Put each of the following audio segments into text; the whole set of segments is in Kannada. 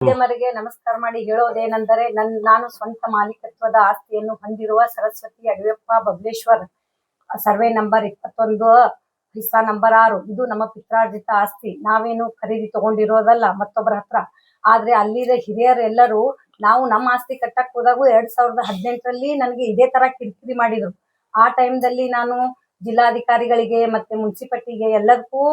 ಮಾಧ್ಯಮರಿಗೆ ನಮಸ್ಕಾರ ಮಾಡಿ ಹೇಳೋದೇನೆಂದರೆ ನಾನು ಸ್ವಂತ ಮಾಲೀಕತ್ವದ ಆಸ್ತಿಯನ್ನು ಹೊಂದಿರುವ ಸರಸ್ವತಿ ಅಡಿಯಪ್ಪ ಬಬಲೇಶ್ವರ್ ಸರ್ವೆ ನಂಬರ್ 21 ಹಿಸ್ಸಾ ನಂಬರ್ 6 ಇದು ನಮ್ಮ ಪಿತ್ರಾರ್ಜಿತ ಆಸ್ತಿ. ನಾವೇನು ಖರೀದಿ ತಗೊಂಡಿರೋದಲ್ಲ ಮತ್ತೊಬ್ಬರ ಹತ್ರ. ಆದ್ರೆ ಅಲ್ಲಿದ ಹಿರಿಯರು ಎಲ್ಲರೂ ನಾವು ನಮ್ಮ ಆಸ್ತಿ ಕಟ್ಟಕ್ ಹೋದಾಗೂ 2018ರಲ್ಲಿ ನನಗೆ ಇದೇ ತರ ಕಿರಿಕಿರಿ ಮಾಡಿದ್ರು. ಆ ಟೈಮ್ದಲ್ಲಿ ನಾನು ಜಿಲ್ಲಾಧಿಕಾರಿಗಳಿಗೆ ಮತ್ತೆ ಮುನ್ಸಿಪಾಲಿಟಿಗೆ ಎಲ್ಲದಕ್ಕೂ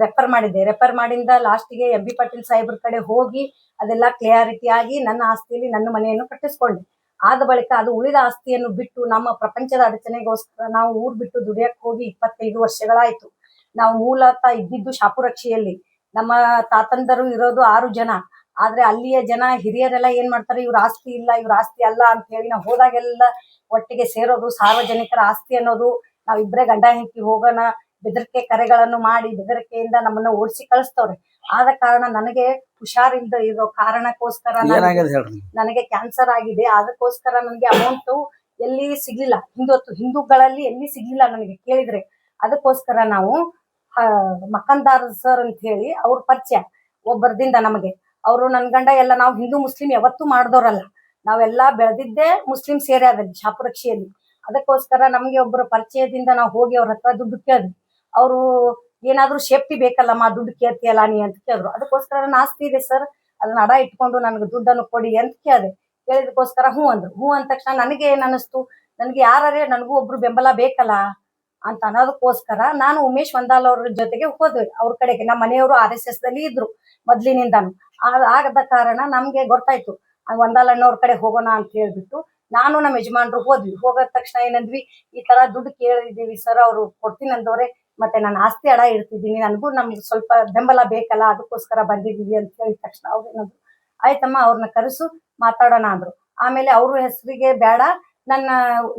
ರೆಫರ್ ಮಾಡಿದ್ದೆ. ರೆಫರ್ ಮಾಡಿಂದ ಲಾಸ್ಟಿಗೆ MB ಪಾಟೀಲ್ ಸಾಹೇಬ್ರ ಕಡೆ ಹೋಗಿ ಅದೆಲ್ಲ ಕ್ಲಿಯಾರಿಟಿ ಆಗಿ ನನ್ನ ಆಸ್ತಿಯಲ್ಲಿ ನನ್ನ ಮನೆಯನ್ನು ಕಟ್ಟಿಸ್ಕೊಂಡೆ. ಆದ ಬಳಿಕ ಅದು ಉಳಿದ ಆಸ್ತಿಯನ್ನು ಬಿಟ್ಟು ನಮ್ಮ ಪ್ರಪಂಚದ ಅಡಚಣೆಗೋಸ್ಕರ ನಾವು ಊರ್ ಬಿಟ್ಟು ದುಡಿಯಕ್ಕೆ ಹೋಗಿ 25 ವರ್ಷಗಳಾಯ್ತು. ನಾವು ಮೂಲತಃ ಇದ್ದಿದ್ದು ಶಾಪುರಕ್ಷಿಯಲ್ಲಿ. ನಮ್ಮ ತಾತಂದರು ಇರೋದು 6 ಜನ. ಆದ್ರೆ ಅಲ್ಲಿಯ ಜನ ಹಿರಿಯರೆಲ್ಲ ಏನ್ ಮಾಡ್ತಾರೆ, ಇವ್ರ ಆಸ್ತಿ ಇಲ್ಲ, ಇವ್ರ ಆಸ್ತಿ ಅಲ್ಲ ಅಂತ ಹೇಳಿ ನಾವು ಹೋದಾಗೆಲ್ಲ ಒಟ್ಟಿಗೆ ಸೇರೋದು. ಸಾರ್ವಜನಿಕರ ಆಸ್ತಿ ಅನ್ನೋದು ನಾವಿಬ್ರೇ ಗಂಡ ಹೆಂಡತಿ ಹೋಗೋಣ ಬೆದರಿಕೆ ಕರೆಗಳನ್ನು ಮಾಡಿ ಬೆದರಿಕೆಯಿಂದ ನಮ್ಮನ್ನ ಓಡಿಸಿ ಕಳಿಸ್ತವ್ರೆ. ಆದ ಕಾರಣ ನನಗೆ ಹುಷಾರಿಲ್ಲದೆ ಇರೋ ಕಾರಣಕ್ಕೋಸ್ಕರ ನನಗೆ ಕ್ಯಾನ್ಸರ್ ಆಗಿದೆ. ಅದಕ್ಕೋಸ್ಕರ ನನಗೆ ಅಮೌಂಟ್ ಎಲ್ಲಿ ಸಿಗ್ಲಿಲ್ಲ. ಹಿಂದೂಗಳಲ್ಲಿ ಎಲ್ಲಿ ಸಿಗ್ಲಿಲ್ಲ ನನಗೆ ಕೇಳಿದ್ರೆ. ಅದಕ್ಕೋಸ್ಕರ ನಾವು ಮಕಂದಾರ್ ಸರ್ ಅಂತ ಹೇಳಿ ಅವ್ರ ಪರಿಚಯ ಒಬ್ಬರದಿಂದ ನಮಗೆ. ಅವರು ನನ್ ಗಂಡ ಎಲ್ಲ ನಾವು ಹಿಂದೂ ಮುಸ್ಲಿಂ ಯಾವತ್ತೂ ಮಾಡ್ದವ್ರಲ್ಲ. ನಾವೆಲ್ಲಾ ಬೆಳೆದಿದ್ದೇ ಮುಸ್ಲಿಂ ಏರಿಯಾದಲ್ಲಿ ಶಾಪುರಕ್ಷಿಯಲ್ಲಿ. ಅದಕ್ಕೋಸ್ಕರ ನಮ್ಗೆ ಒಬ್ಬರ ಪರಿಚಯದಿಂದ ನಾವು ಹೋಗಿ ಅವ್ರ ಹತ್ರ ದುಡ್ಡು ಕೇಳಿದ್ವಿ. ಅವರು ಏನಾದ್ರೂ ಸೇಫ್ಟಿ ಬೇಕಲ್ಲಮ್ಮ, ದುಡ್ಡು ಕೇಳ್ತೀಯಲ್ಲ ನೀ ಅಂತ ಕೇಳಿದ್ರು. ಅದಕ್ಕೋಸ್ಕರ ನನ್ನ ಆಸ್ತಿ ಇದೆ ಸರ್, ಅದನ್ನ ಅಡ ಇಟ್ಕೊಂಡು ನನಗೆ ದುಡ್ಡನ್ನು ಕೊಡಿ ಅಂತ ಕೇಳಿದೆ. ಕೇಳಿದಕ್ಕೋಸ್ಕರ ಹ್ಞೂ ಅಂದ್ರು. ಹ್ಞೂ ಅಂದ ತಕ್ಷಣ ನನಗೆ ಏನ್ ಅನಿಸ್ತು, ನನಗೆ ಯಾರೇ ನನಗೂ ಒಬ್ರು ಬೆಂಬಲ ಬೇಕಲ್ಲ ಅಂತ ಅನ್ನೋದಕ್ಕೋಸ್ಕರ ನಾನು ಉಮೇಶ್ ವಂದಾಲ್ ಅವ್ರ ಜೊತೆಗೆ ಹೋದ್ವಿ ಅವ್ರ ಕಡೆಗೆ. ನಮ್ಮ ಮನೆಯವರು RSS ದಲ್ಲಿ ಇದ್ರು ಮೊದ್ಲಿನಿಂದಾನು. ಆಗದ ಕಾರಣ ನಮ್ಗೆ ಗೊತ್ತಾಯ್ತು ವಂದಾಲ್ ಅಣ್ಣವ್ರ ಕಡೆ ಹೋಗೋಣ ಅಂತ ಹೇಳ್ಬಿಟ್ಟು ನಾನು ನಮ್ಮ ಯಜಮಾನ್ರು ಹೋದ್ವಿ. ಹೋಗೋದ ತಕ್ಷಣ ಏನಂದ್ವಿ, ಈ ತರ ದುಡ್ಡು ಕೇಳಿದೀವಿ ಸರ್, ಅವ್ರು ಕೊಡ್ತೀನಿ ಅಂದವ್ರೆ, ಮತ್ತೆ ನಾನು ಆಸ್ತಿ ಅಡ ಇಡ್ತಿದ್ದೀನಿ, ನಮ್ಗೆ ಸ್ವಲ್ಪ ಬೆಂಬಲ ಬೇಕಲ್ಲ, ಅದಕ್ಕೋಸ್ಕರ ಬಂದಿದೀವಿ ಅಂತ ಹೇಳಿದ ತಕ್ಷಣ ಅವ್ರು ಏನಂದ್ರು, ಆಯ್ತಮ್ಮ ಅವ್ರನ್ನ ಕರೆಸು ಮಾತಾಡೋಣ ಅಂದ್ರು. ಆಮೇಲೆ ಅವ್ರ ಹೆಸರಿಗೆ ಬೇಡ,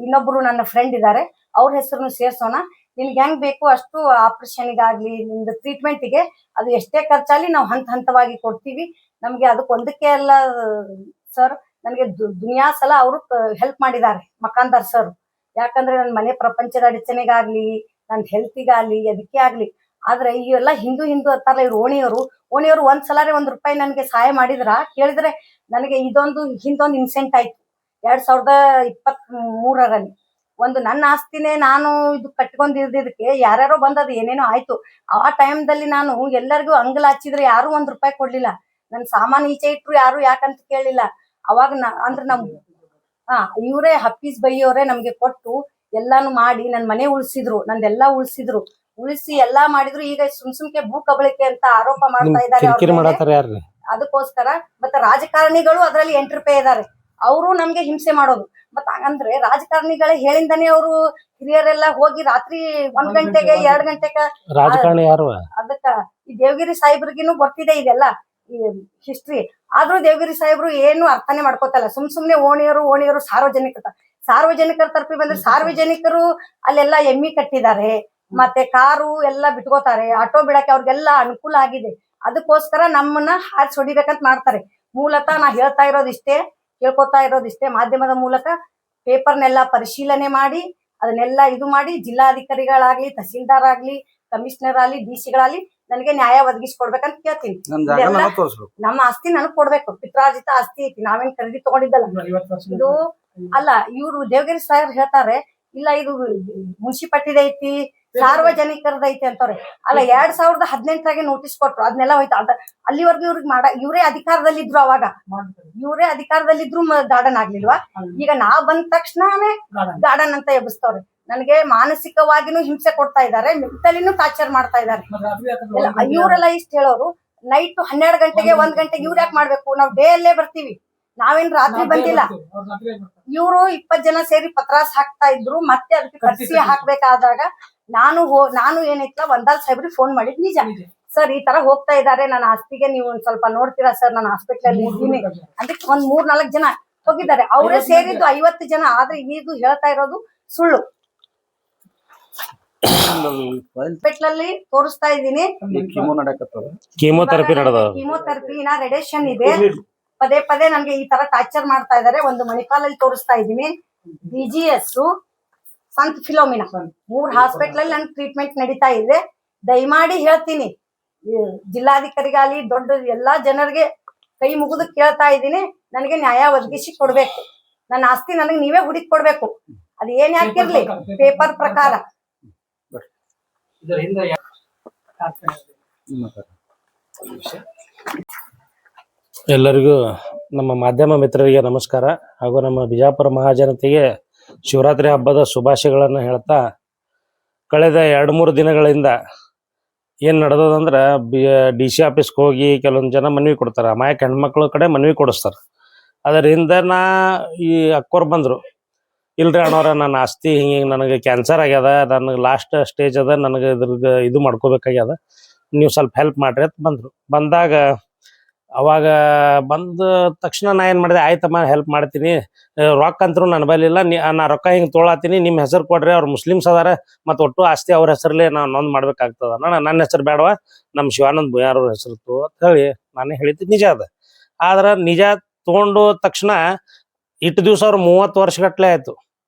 ಇನ್ನೊಬ್ರು ನನ್ನ ಫ್ರೆಂಡ್ ಇದ್ದಾರೆ, ಅವ್ರ ಹೆಸರನ್ನು ಸೇರ್ಸೋಣ, ನಿನ್ಗೆ ಹೆಂಗ್ ಬೇಕು ಅಷ್ಟು ಆಪರೇಷನ್ಗಾಗ್ಲಿ ನಿಮ್ದು ಟ್ರೀಟ್ಮೆಂಟ್ಗೆ ಅದು ಎಷ್ಟೇ ಖರ್ಚಾಗ್ಲಿ ನಾವು ಹಂತವಾಗಿ ಕೊಡ್ತೀವಿ. ನಮ್ಗೆ ಅದಕ್ಕೊಂದಕ್ಕೆ ಅಲ್ಲ ಸರ್, ನನಗೆ ದುನಿಯಾ ಸಲ ಅವರು ಹೆಲ್ಪ್ ಮಾಡಿದ್ದಾರೆ ಮಕಾಂದಾರ್ ಸರ್. ಯಾಕಂದ್ರೆ ನನ್ನ ಮನೆ ಪ್ರಪಂಚದ ಅಡಚಣೆಗಾಗ್ಲಿ ನನ್ನ ಹೆಲ್ತಿಗಾಗ್ಲಿ ಅದಕ್ಕೆ ಆಗ್ಲಿ. ಆದ್ರೆ ಇವೆಲ್ಲ ಹಿಂದೂ ಅಂತಾರಲ್ಲ ಇವ್ರು ಓಣಿಯವರು ಒಂದ್ಸಲಾರೆ ₹1 ನನಗೆ ಸಹಾಯ ಮಾಡಿದ್ರ ಕೇಳಿದ್ರೆ ನನಗೆ ಹಿಂದೊಂದು ಇನ್ಸೆಂಟ್ ಆಯ್ತು 2023ರಲ್ಲಿ. ಒಂದು ನನ್ನ ಆಸ್ತಿನೇ ನಾನು ಇದು ಕಟ್ಕೊಂಡಿದ್ದಕ್ಕೆ ಯಾರ್ಯಾರೋ ಬಂದದು ಏನೇನೋ ಆಯ್ತು. ಆ ಟೈಮ್ದಲ್ಲಿ ನಾನು ಎಲ್ಲರಿಗೂ ಅಂಗಲ ಹಚ್ಚಿದ್ರೆ ಯಾರು ₹1 ಕೊಡ್ಲಿಲ್ಲ. ನನ್ ಸಾಮಾನು ಈಚೆ ಇಟ್ರು ಯಾರು ಯಾಕಂತ ಕೇಳಿಲ್ಲ. ಅವಾಗ ಅಂದ್ರೆ ಇವರೇ ಹಫೀಸ್ ಬೈ ಅವರೇ ನಮ್ಗೆ ಕೊಟ್ಟು ಎಲ್ಲಾನು ಮಾಡಿ ನನ್ ಮನೆ ಉಳಿಸಿದ್ರು, ನಂದೆಲ್ಲಾ ಉಳಿಸಿ ಎಲ್ಲಾ ಮಾಡಿದ್ರು. ಈಗ ಸುಮ್ಕೆ ಭೂ ಕಬಳಿಕೆ ಅಂತ ಆರೋಪ ಮಾಡ್ತಾ ಇದ್ದಾರೆ. ಅದಕ್ಕೋಸ್ಕರ ಮತ್ತೆ ರಾಜಕಾರಣಿಗಳು ಅದ್ರಲ್ಲಿ ಎಂಟ್ರಿಪೇ ಇದ್ದಾರೆ. ಅವರು ನಮ್ಗೆ ಹಿಂಸೆ ಮಾಡೋದು. ಮತ್ತ ಹಂಗಂದ್ರೆ ರಾಜಕಾರಣಿಗಳೇ ಹೇಳಿಂದಾನೆ ಅವರು ಹಿರಿಯರೆಲ್ಲ ಹೋಗಿ ರಾತ್ರಿ 1 ಗಂಟೆಗೆ 2 ಗಂಟೆಗೆ ರಾಜಕಾರಣಿ ಯಾರು ಅದಕ್ಕ ಈ ದೇವಗಿರಿ ಸಾಹೇಬ್ರಿಗಿನೂ ಗೊತ್ತಿದೆ ಇದೆಲ್ಲ ಈ ಹಿಸ್ಟ್ರಿ. ಆದ್ರೂ ದೇವಗಿರಿ ಸಾಹೇಬ್ರು ಏನು ಅರ್ಥನೇ ಮಾಡ್ಕೋತಲ್ಲ. ಸುಮ್ನೆ ಓಣಿಯರು ಸಾರ್ವಜನಿಕರ ತರಪಿ ಬಂದ್ರೆ ಸಾರ್ವಜನಿಕರು ಅಲ್ಲೆಲ್ಲ ಎಮ್ಮಿ ಕಟ್ಟಿದ್ದಾರೆ, ಮತ್ತೆ ಕಾರು ಎಲ್ಲ ಬಿಟ್ಕೋತಾರೆ, ಆಟೋ ಬಿಡಕ್ಕೆ ಅವ್ರಿಗೆಲ್ಲ ಅನುಕೂಲ ಆಗಿದೆ. ಅದಕ್ಕೋಸ್ಕರ ನಮ್ಮನ್ನ ಹಾರಿಸಿ ಹೊಡಿಬೇಕಂತ ಮಾಡ್ತಾರೆ. ಮೂಲತಃ ನಾ ಕೇಳ್ಕೊತಾ ಇರೋದಿಷ್ಟೇ ಮಾಧ್ಯಮದ ಮೂಲಕ ಪೇಪರ್ನೆಲ್ಲ ಪರಿಶೀಲನೆ ಮಾಡಿ ಅದನ್ನೆಲ್ಲ ಇದು ಮಾಡಿ ಜಿಲ್ಲಾಧಿಕಾರಿಗಳಾಗ್ಲಿ, ತಹಸೀಲ್ದಾರ್ ಆಗ್ಲಿ, ಕಮಿಷನರ್ ಆಗ್ಲಿ, DC ನನಗೆ ನ್ಯಾಯ ಒದಗಿಸ್ಕೊಡ್ಬೇಕಂತ ಕೇಳ್ತೀನಿ. ನಮ್ಮ ಆಸ್ತಿ ನನಗ್ ಕೊಡ್ಬೇಕು. ಪಿತ್ರಾರ್ಜಿತ ಆಸ್ತಿ ಐತಿ, ನಾವೇನ್ ಖರೀದಿ ತಗೊಂಡಿದ್ದಲ್ಲ ಇದು ಅಲ್ಲ. ಇವ್ರು ದೇವಗಿರಿ ಸಾಹೇಬ್ರು ಹೇಳ್ತಾರೆ ಇಲ್ಲ ಇದು ಮುನ್ಸಿಪಾಲಿಟಿದ ಐತಿ, ಸಾರ್ವಜನಿಕರದ ಐತಿ ಅಂತವ್ರೆ. ಅಲ್ಲ 2018ರಾಗೆ ನೋಟಿಸ್ ಕೊಟ್ರು, ಅದನ್ನೆಲ್ಲ ಹೋಯ್ತು. ಅಲ್ಲಿವರೆಗೂ ಇವರೇ ಅಧಿಕಾರದಲ್ಲಿದ್ರು. ಅವಾಗ ಇವರೇ ಅಧಿಕಾರದಲ್ಲಿದ್ರು ಗಾರ್ಡನ್ ಆಗ್ಲಿಲ್ವಾ? ಈಗ ನಾವ್ ಬಂದ ತಕ್ಷಣನೇ ಗಾರ್ಡನ್ ಅಂತ ಎಬ್ಬಿಸ್ತವ್ರೆ. ನನಗೆ ಮಾನಸಿಕವಾಗಿನೂ ಹಿಂಸೆ ಕೊಡ್ತಾ ಇದ್ದಾರೆ, ಮೆಂಟಲಿನೂ ಟಾರ್ಚರ್ ಮಾಡ್ತಾ ಇದ್ದಾರೆ. ಇವರೆಲ್ಲ ಇಷ್ಟ ಹೇಳೋರು ನೈಟ್ 12 ಗಂಟೆಗೆ 1 ಗಂಟೆಗೆ ಇವ್ರು ಯಾಕೆ ಮಾಡ್ಬೇಕು? ನಾವು ಡೇ ಅಲ್ಲೇ ಬರ್ತೀವಿ, ನಾವೇನ್ ರಾತ್ರಿ ಬಂದಿಲ್ಲ. ಇವರು 20 ಜನ ಸೇರಿ ಪತ್ರಾಸ್ ಹಾಕ್ತಾ ಇದ್ರು. ಮತ್ತೆ ಅದಕ್ಕೆ ಕರ್ಸಿ ಹಾಕ್ಬೇಕಾದಾಗ ನಾನು ಏನೈತಲ್ಲ ವಂದಾಲ್ ಸಾಹೇಬ್ರಿಗೆ ಫೋನ್ ಮಾಡಿದ್ ನಿಜ. ಸರ್ ಈ ತರ ಹೋಗ್ತಾ ಇದ್ದಾರೆ, ನನ್ನ ಆಸ್ತಿಗೆ ನೀವು ಒಂದ್ ಸ್ವಲ್ಪ ನೋಡ್ತೀರಾ ಸರ್, ನಾನು ಹಾಸ್ಪಿಟಲ್ ಇದ್ದೀನಿ ಅದಕ್ಕೆ 3-4 ಜನ ಹೋಗಿದ್ದಾರೆ. ಅವರೇ ಸೇರಿದ್ದು 50 ಜನ. ಆದ್ರೆ ಇದು ಹೇಳ್ತಾ ಇರೋದು ಸುಳ್ಳು. ಹಾಸ್ಪಿಟಲ್ ತೋರಿಸ್ತಾ ಇದ್ದೀನಿ, ಕೀಮೋಥೆರಪಿ ರೇಡಿಯೇಷನ್ ಇದೆ. ಪದೇ ನನ್ಗೆ ಈ ತರ ಟಾರ್ಚರ್ ಮಾಡ್ತಾ ಇದಾರೆ. ಒಂದು ಮಣಿಪಾಲಲ್ಲಿ ತೋರಿಸ್ತಾ ಇದ್ದೀನಿ, BGS, ಸಂತ್ ಫಿಲೋಮಿನಾ 3 ಹಾಸ್ಪಿಟಲ್ ನನ್ ಟ್ರೀಟ್ಮೆಂಟ್ ನಡೀತಾ ಇದೆ. ದಯಮಾಡಿ ಹೇಳ್ತೀನಿ ಜಿಲ್ಲಾಧಿಕಾರಿಗಾಲಿ ದೊಡ್ಡ ಎಲ್ಲಾ ಜನರಿಗೆ ಕೈ ಮುಗಿದು ಕೇಳ್ತಾ ಇದ್ದೀನಿ, ನನಗೆ ನ್ಯಾಯ ಒದಗಿಸಿ ಕೊಡ್ಬೇಕು. ನನ್ನ ಆಸ್ತಿ ನನಗೆ ನೀವೇ ಹುಡುಕಿ ಕೊಡ್ಬೇಕು. ಅದು ಏನ್ ಯಾಕಿರ್ಲಿ, ಪೇಪರ್ ಪ್ರಕಾರ. ಎಲ್ಲರಿಗೂ ನಮ್ಮ ಮಾಧ್ಯಮ ಮಿತ್ರರಿಗೆ ನಮಸ್ಕಾರ ಹಾಗೂ ನಮ್ಮ ಬಿಜಾಪುರ ಮಹಾಜನತೆಗೆ ಶಿವರಾತ್ರಿ ಹಬ್ಬದ ಶುಭಾಶಯಗಳನ್ನು ಹೇಳ್ತಾ, ಕಳೆದ 2-3 ದಿನಗಳಿಂದ ಏನು ನಡೆದದಂದ್ರೆ DC ಆಫೀಸ್ಗೆ ಹೋಗಿ ಕೆಲವೊಂದು ಜನ ಮನವಿ ಕೊಡ್ತಾರೆ, ಅಮಾಯಕ ಹೆಣ್ಮಕ್ಳ ಕಡೆ ಮನವಿ ಕೊಡಿಸ್ತಾರೆ. ಅದರಿಂದ ಈ ಅಕ್ಕೋರು ಬಂದರು, ಇಲ್ರಿ ಅಣ್ಣವ್ರ ನನ್ನ ಆಸ್ತಿ ಹಿಂಗೆ ನನಗೆ ಕ್ಯಾನ್ಸರ್ ಆಗ್ಯದ, ನನಗೆ ಲಾಸ್ಟ್ ಸ್ಟೇಜ್ ಅದ, ನನಗೆ ಇದ್ರದ್ದು ಇದು ಮಾಡ್ಕೋಬೇಕಾಗ್ಯದ, ನೀವು ಸ್ವಲ್ಪ ಹೆಲ್ಪ್ ಮಾಡ್ರಿ ಅಂತ ಬಂದಾಗ ಅವಾಗ ಬಂದ ತಕ್ಷಣ ನಾ ಏನು ಮಾಡಿದೆ, ಆಯ್ತಮ್ಮ ಹೆಲ್ಪ್ ಮಾಡ್ತೀನಿ, ರೊಕ್ಕ ಅಂತರೂ ನನ್ನ ಬಳಿ ಇಲ್ಲ, ನಾ ರೊಕ್ಕ ಹಿಂಗೆ ತೊಗೊಳತ್ತೀನಿ, ನಿಮ್ಮ ಹೆಸರು ಕೊಡ್ರಿ, ಅವ್ರು ಮುಸ್ಲಿಮ್ಸ್ ಅದಾರ, ಮತ್ತು ಒಟ್ಟು ಆಸ್ತಿ ಅವ್ರ ಹೆಸರಲ್ಲೇ ನಾನು ನೊಂದು ಮಾಡ್ಬೇಕಾಗ್ತದ, ನನ್ನ ಹೆಸರು ಬೇಡವಾ, ನಮ್ಮ ಶಿವಾನಂದ್ ಭುಯಾರ್ ಅವ್ರ ಹೆಸರು ಅಂತ ಹೇಳಿ ನಾನೇ ಹೇಳಿದ್ದು ನಿಜ ಅದ. ಆದ್ರೆ ನಿಜ ತೊಗೊಂಡು ತಕ್ಷಣ ಇಟ್ಟು ದಿವಸ ಅವ್ರು 30 ವರ್ಷಗಟ್ಲೆ ಆಯ್ತು.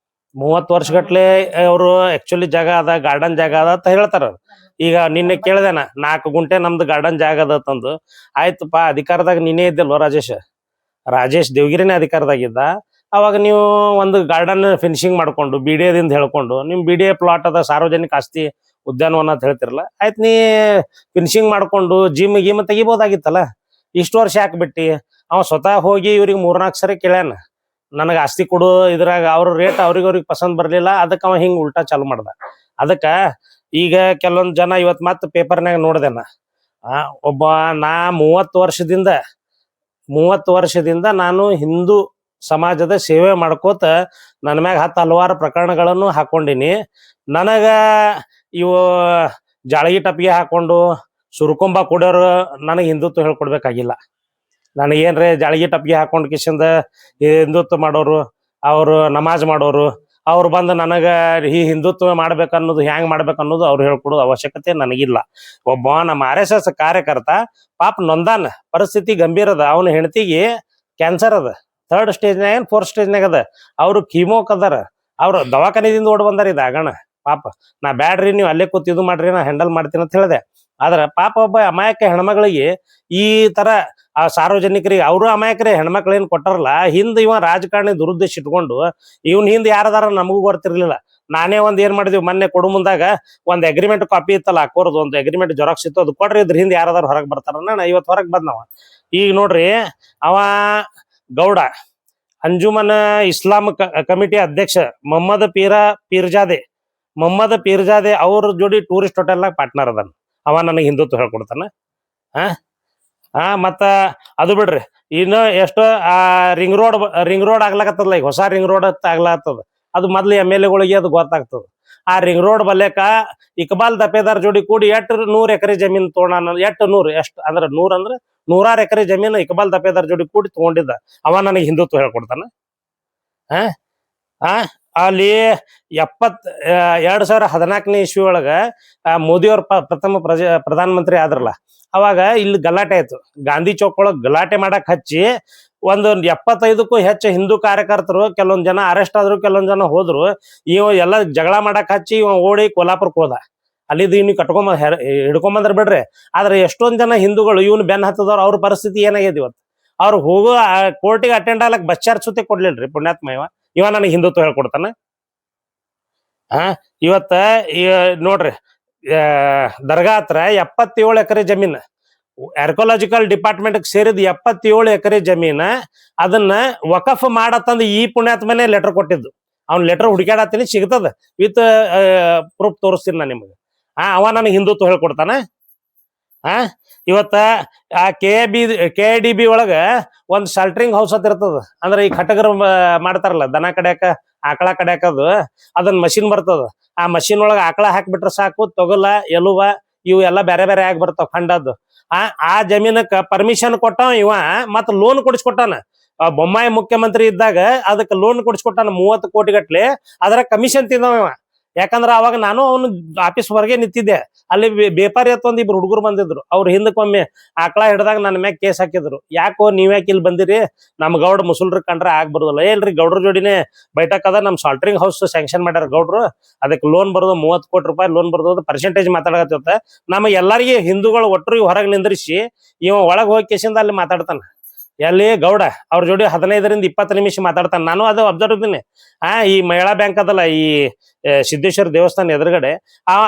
30 ವರ್ಷಗಟ್ಲೆ ಅವರು ಆಕ್ಚುಲಿ ಜಾಗ ಅದ, ಗಾರ್ಡನ್ ಜಾಗ ಅದ ಅಂತ ಹೇಳ್ತಾರ. ಈಗ ನಿನ್ನೆ ಕೇಳ್ದೇನ 4 ಗುಂಟೆ ನಮ್ದು ಗಾರ್ಡನ್ ಜಾಗ ಅದ ತಂದು, ಆಯ್ತಪ್ಪ ಅಧಿಕಾರದಾಗ ನೀನೇ ಇದ್ದಿಲ್ವ ರಾಜೇಶ್ ದೇವಗಿರಿನೇ ಅಧಿಕಾರದಾಗಿದ್ದ. ಅವಾಗ ನೀವು ಒಂದು ಗಾರ್ಡನ್ ಫಿನಿಶಿಂಗ್ ಮಾಡ್ಕೊಂಡು BDAದಿಂದ ಹೇಳ್ಕೊಂಡು, ನಿಮ್ BDA ಪ್ಲಾಟ್ ಅದ, ಸಾರ್ವಜನಿಕ ಆಸ್ತಿ ಉದ್ಯಾನವನ ಅಂತ ಹೇಳ್ತಿರಲ್ಲ, ಆಯ್ತು ನೀ ಫಿನಿಶಿಂಗ್ ಮಾಡ್ಕೊಂಡು ಜಿಮ್ ತೆಗಿಬೋದಾಗಿತ್ತಲ್ಲ, ಇಷ್ಟು ವರ್ಷ ಯಾಕೆ ಬಿಟ್ಟಿ? ಅವ ಸ್ವತಃ ಹೋಗಿ ಇವ್ರಿಗೆ 3-4 ಸರಿ ಕೇಳ್ಯಾನ, ನನಗೆ ಆಸ್ತಿ ಕೊಡು, ಇದ್ರಾಗ ಅವ್ರ ರೇಟ್ ಅವ್ರಿಗೆ ಪಸಂದ್ ಬರ್ಲಿಲ್ಲ, ಅದಕ್ಕೆ ಅವ ಹಿಂಗ್ ಉಲ್ಟಾ ಚಾಲು ಮಾಡ್ದ. ಅದಕ್ಕ ಈಗ ಕೆಲವೊಂದ್ ಜನ ಇವತ್ ಮತ್ತ ಪೇಪರ್ನಾಗ ನೋಡ್ದೇನ, ನಾ 30 ವರ್ಷದಿಂದ ನಾನು ಹಿಂದೂ ಸಮಾಜದ ಸೇವೆ ಮಾಡ್ಕೋತ ನನ್ನ ಮ್ಯಾಗ ಹಲವಾರು ಪ್ರಕರಣಗಳನ್ನು ಹಾಕೊಂಡಿನಿ. ನನಗ ಇವು ಜಾಳಗಿ ಟಪ್ಪಿಗೆ ಹಾಕೊಂಡು ಸುರ್ಕೊಂಬ ಕೊಡೋರು ನನಗೆ ಹಿಂದುತ್ವ ಹೇಳ್ಕೊಡ್ಬೇಕಾಗಿಲ್ಲ. ನನಗೇನ್ರಿ ಜಾಳಗಿ ಟಪ್ಪಿಗೆ ಹಾಕೊಂಡು ಕಿಶಿಂದ ಹಿಂದುತ್ವ ಮಾಡೋರು, ಅವರು ನಮಾಜ್ ಮಾಡೋರು, ಅವ್ರು ಬಂದು ನನಗೆ ಈ ಹಿಂದುತ್ವ ಮಾಡ್ಬೇಕನ್ನೋದು ಹ್ಯಾಂಗ್ ಮಾಡ್ಬೇಕನ್ನೋದು ಅವ್ರು ಹೇಳ್ಕೊಡೋದು ಅವಶ್ಯಕತೆ ನನಗಿಲ್ಲ. ಒಬ್ಬ ನಮ್ಮ RSS ಕಾರ್ಯಕರ್ತ ಪಾಪ ನೊಂದಾನ, ಪರಿಸ್ಥಿತಿ ಗಂಭೀರ ಅದ, ಅವನ ಹೆಂಡತಿಗೆ ಕ್ಯಾನ್ಸರ್ ಅದ, 3rd ಸ್ಟೇಜ್ನಾಗ 4th ಸ್ಟೇಜ್ನಾಗ ಅದ, ಅವ್ರು ಕೀಮೋಕ್ ಅದಾರ, ಅವ್ರು ದವಾಖಾನಿದಿಂದ ಓಡ್ ಬಂದಾರ. ಇದಾಗಣ ಪಾಪ ನಾ ಬ್ಯಾಡ್ರಿ ನೀವು ಅಲ್ಲೇ ಕೂತ್ ಇದು ಮಾಡ್ರಿ, ನಾ ಹ್ಯಾಂಡಲ್ ಮಾಡ್ತೀನಿ ಅಂತ ಹೇಳಿದೆ. ಆದ್ರ ಪಾಪ ಒಬ್ಬ ಅಮಾಯಕ ಹೆಣ್ಮಗಳಿಗೆ ಈ ತರ ಆ ಸಾರ್ವಜನಿಕರಿಗೆ, ಅವರು ಅಮಾಯಕರೇ ಹೆಣ್ಮಕ್ಳೇನ್ ಕೊಟ್ಟಾರಲ್ಲ, ಹಿಂದ್ ಇವ ರಾಜಕಾರಣಿ ದುರುದ್ದೇಶ ಇಟ್ಕೊಂಡು ಇವನ್ ಹಿಂದ್ ಯಾರದಾರ ನಮಗೂ ಗೊತ್ತಿರ್ಲಿಲ್ಲ. ನಾನೇ ಒಂದ್ ಏನ್ ಮಾಡಿದ್ವಿ, ಮೊನ್ನೆ ಕೊಡು ಮುಂದಾಗ ಒಂದ್ ಅಗ್ರಿಮೆಂಟ್ ಕಾಪಿ ಇತ್ತಲ್ಲ, ಹಾಕೋರ್ದು ಒಂದು ಅಗ್ರಿಮೆಂಟ್ ಜೆರಾಕ್ಸ್ ಇತ್ತು, ಅದು ಕೊಡ್ರಿ, ಇದ್ರ ಹಿಂದ್ ಯಾರದಾರ ಹೊರಗೆ ಬರ್ತಾರ. ಇವತ್ತು ಹೊರಗೆ ಬಂದವ. ಈಗ ನೋಡ್ರಿ, ಅವ ಗೌಡ ಅಂಜುಮನ್ ಇಸ್ಲಾಂ ಕಮಿಟಿ ಅಧ್ಯಕ್ಷ ಮೊಹಮ್ಮದ್ ಪೀರ್ಜಾದೆ ಅವ್ರ ಜೋಡಿ ಟೂರಿಸ್ಟ್ ಹೋಟೆಲ್ನಾಗ ಪಾರ್ಟ್ನರ್ ಅದಾನ. ಅವ ನನಗೆ ಹಿಂದುತ್ವ ಹೇಳ್ಕೊಡ್ತಾನ. ಮತ್ತ ಅದು ಬಿಡ್ರಿ, ಇನ್ನು ಎಷ್ಟೋ ರಿಂಗ್ ರೋಡ್ ಆಗ್ಲಾಕತ್ತದಲ್ಲ, ಈಗ ಹೊಸ ರಿಂಗ್ ರೋಡ್ ಆಗ್ಲಾಕತ್ತದ. ಅದು ಮೊದ್ಲು MLAಗಳಿಗೆ ಅದು ಗೊತ್ತಾಗ್ತದ. ಆ ರಿಂಗ್ ರೋಡ್ ಬಲ್ಲೇಕ ಇಕ್ಬಾಲ್ ದಪೇದಾರ್ ಜೋಡಿ ಕೂಡಿ 100 ಎಕರೆ ಜಮೀನ್ ತೊಗೊಂಡ, ಎಷ್ಟು 100 ಎಕರೆ ಜಮೀನು ಇಕ್ಬಾಲ್ ದಪೇದಾರ್ ಜೋಡಿ ಕೂಡಿ ತಗೊಂಡಿದ್ದ. ಅವ ನನಗೆ ಹಿಂದುತ್ವ ಹೇಳ್ಕೊಡ್ತಾನ. ಅಲ್ಲಿ 2014ನೇ ಇಸ್ವಿ ಒಳಗ ಮೋದಿಯವ್ರ ಪ್ರಥಮ ಪ್ರಧಾನಮಂತ್ರಿ ಆದ್ರಲ್ಲ, ಅವಾಗ ಇಲ್ಲಿ ಗಲಾಟೆ ಆಯ್ತು. ಗಾಂಧಿ ಚೌಕ್ ಒಳಗ್ ಗಲಾಟೆ ಮಾಡಕ್ ಹಚ್ಚಿ ಒಂದು 75ಕ್ಕೂ ಹೆಚ್ಚು ಹಿಂದೂ ಕಾರ್ಯಕರ್ತರು, ಕೆಲವೊಂದ್ ಜನ ಅರೆಸ್ಟ್ ಆದ್ರು, ಕೆಲವೊಂದ್ ಜನ ಹೋದ್ರು. ಇವ ಎಲ್ಲ ಜಗಳ ಮಾಡಕ್ ಹಚ್ಚಿ ಇವ ಓಡಿ ಕೊಲ್ಲಾಪುರಕ್ಕೆ ಹೋದ. ಅಲ್ಲಿದ್ದು ಇವ್ನಿಗೆ ಹಿಡ್ಕೊಂಬಂದ್ರ ಬಿಡ್ರಿ. ಆದ್ರೆ ಎಷ್ಟೊಂದ್ ಜನ ಹಿಂದೂಗಳು ಇವನು ಬೆನ್ ಹತ್ತದವ್ರು, ಅವ್ರ ಪರಿಸ್ಥಿತಿ ಏನಾಗ್ಯದ ಇವತ್ತು. ಅವ್ರು ಹೋಗೋ ಕೋರ್ಟಿಗೆ ಅಟೆಂಡ್ ಆಗ್ಲಕ್ ಬಸ್ ಚಾರ್ಜ್ ಸುತ್ತೆ ಕೊಡ್ಲಿಲ್ರಿ ಪುಣ್ಯಾತ್ಮ ಇವ ನನಗೆ ಹಿಂದುತ್ವ ಹೇಳ್ಕೊಡ್ತಾನ. ಇವತ್ತ ನೋಡ್ರಿ, ದರ್ಗಾ ಹತ್ರ 77 ಎಕರೆ ಜಮೀನ್, ಆರ್ಕಿಯಾಲಜಿಕಲ್ ಡಿಪಾರ್ಟ್ಮೆಂಟ್ ಸೇರಿದ 77 ಎಕರೆ ಜಮೀನ, ಅದನ್ನ ವಕಫ್ ಮಾಡತ್ತಂದು ಈ ಪುಣ್ಯಾತ್ಮನೇ ಲೆಟರ್ ಕೊಟ್ಟಿದ್ದು. ಅವ್ನ ಲೆಟರ್ ಹುಡುಕ್ಯಾಡತ್ತೀನಿ, ಸಿಗ್ತದ, ವಿತ್ ಪ್ರೂಫ್ ತೋರಿಸ್ತೀನಿ ನಾ ನಿಮ್ಗೆ. ಅವ ನನಗೆ ಹಿಂದುತ್ವ ಹೇಳ್ಕೊಡ್ತಾನ. ಇವತ್ತ ಆ KIDB ಒಳಗ ಒಂದ್ ಶಾಲ್ಟ್ರಿಂಗ್ ಹೌಸ್ ಅಂತ ಇರ್ತದ. ಅಂದ್ರೆ ಈ ಕಟಗರು ಮಾಡ್ತಾರಲ್ಲ, ದನ ಕಡ್ಯಾಕ ಆಕಳ ಕಡ್ಯಾಕದು, ಅದನ್ನ ಮಷಿನ್ ಬರ್ತದ. ಆ ಮಷಿನ್ ಒಳಗ ಆಕಳ ಹಾಕ್ಬಿಟ್ರೆ ಸಾಕು, ತೊಗಲ ಎಲುವ ಇವು ಎಲ್ಲ ಬೇರೆ ಬೇರೆ ಆಗಿ ಬರ್ತಾವ ಖಂಡದ್ದು. ಆ ಜಮೀನಕ್ಕ ಪರ್ಮಿಷನ್ ಕೊಟ್ಟಾವ ಇವ, ಮತ್ತ ಲೋನ್ ಕೊಡಿಸ್ಕೊಟ್ಟಾನ. ಬೊಮ್ಮಾಯಿ ಮುಖ್ಯಮಂತ್ರಿ ಇದ್ದಾಗ ಅದಕ್ಕೆ ಲೋನ್ ಕೊಡಿಸ್ಕೊಟ್ಟಾನ 30 ಕೋಟಿ ಗಟ್ಲೆ. ಅದರ ಕಮಿಷನ್ ತಿಂದವ ಇವ. ಯಾಕಂದ್ರ ಅವಾಗ ನಾನು ಅವನು ಆಫೀಸ್ ಹೊರಗೆ ನಿಂತಿದ್ದೆ. ಅಲ್ಲಿ ಬೇಪಾರಿ ಒಂದ್ 2 ಹುಡುಗರು ಬಂದಿದ್ರು. ಅವ್ರು ಹಿಂದಕ್ಕೊಮ್ಮೆ ಆಕಳ ಹಿಡ್ದಾಗ ನನ್ನ ಮ್ಯಾಗ ಕೇಸ್ ಹಾಕಿದ್ರು. ಯಾಕೋ ನೀವ್ಯಾಕೆ ಇಲ್ಲಿ ಬಂದಿರಿ, ನಮ್ ಗೌಡ್ ಮುಸುಲ್ರ ಕಂಡ್ರೆ ಆಗ್ಬರುದಲ್ಲ. ಏನ್ರಿ ಗೌಡ್ರ ಜೋಡಿನೇ ಬೈಠಕ್ ಅದ, ನಮ್ ಸಾಲ್ಟ್ರಿಂಗ್ ಹೌಸ್ ಸ್ಯಾಂಕ್ಷನ್ ಮಾಡ್ಯಾರ ಗೌಡ್ರು, ಅದಕ್ಕೆ ಲೋನ್ ಬರೋದು 30 ಕೋಟಿ ರೂಪಾಯಿ ಲೋನ್ ಬರೋದು, ಪರ್ಸೆಂಟೇಜ್ ಮಾತಾಡಕತ್ತ. ನಮಗೆ ಎಲ್ಲರಿಗೆ ಹಿಂದೂಗಳು ಒಟ್ಟರು ಹೊರಗೆ ನಿಂದ್ರಿಸಿ ಇವ ಒಳಗ್ ಹೋಗಿ ಕೇಸಿಂದ ಅಲ್ಲಿ ಮಾತಾಡ್ತಾನ. ಎಲ್ಲಿ ಗೌಡ ಅವ್ರ ಜೋಡಿ 15 ರಿಂದ 20 ನಿಮಿಷ ಮಾತಾಡ್ತಾನ. ನಾನು ಅದು ಅಬ್ಸರ್ವ್ ಇದ್ದೀನಿ. ಈ ಮಹಿಳಾ ಬ್ಯಾಂಕ್ ಅದಲ್ಲ, ಈ ಸಿದ್ದೇಶ್ವರ ದೇವಸ್ಥಾನ ಎದುರುಗಡೆ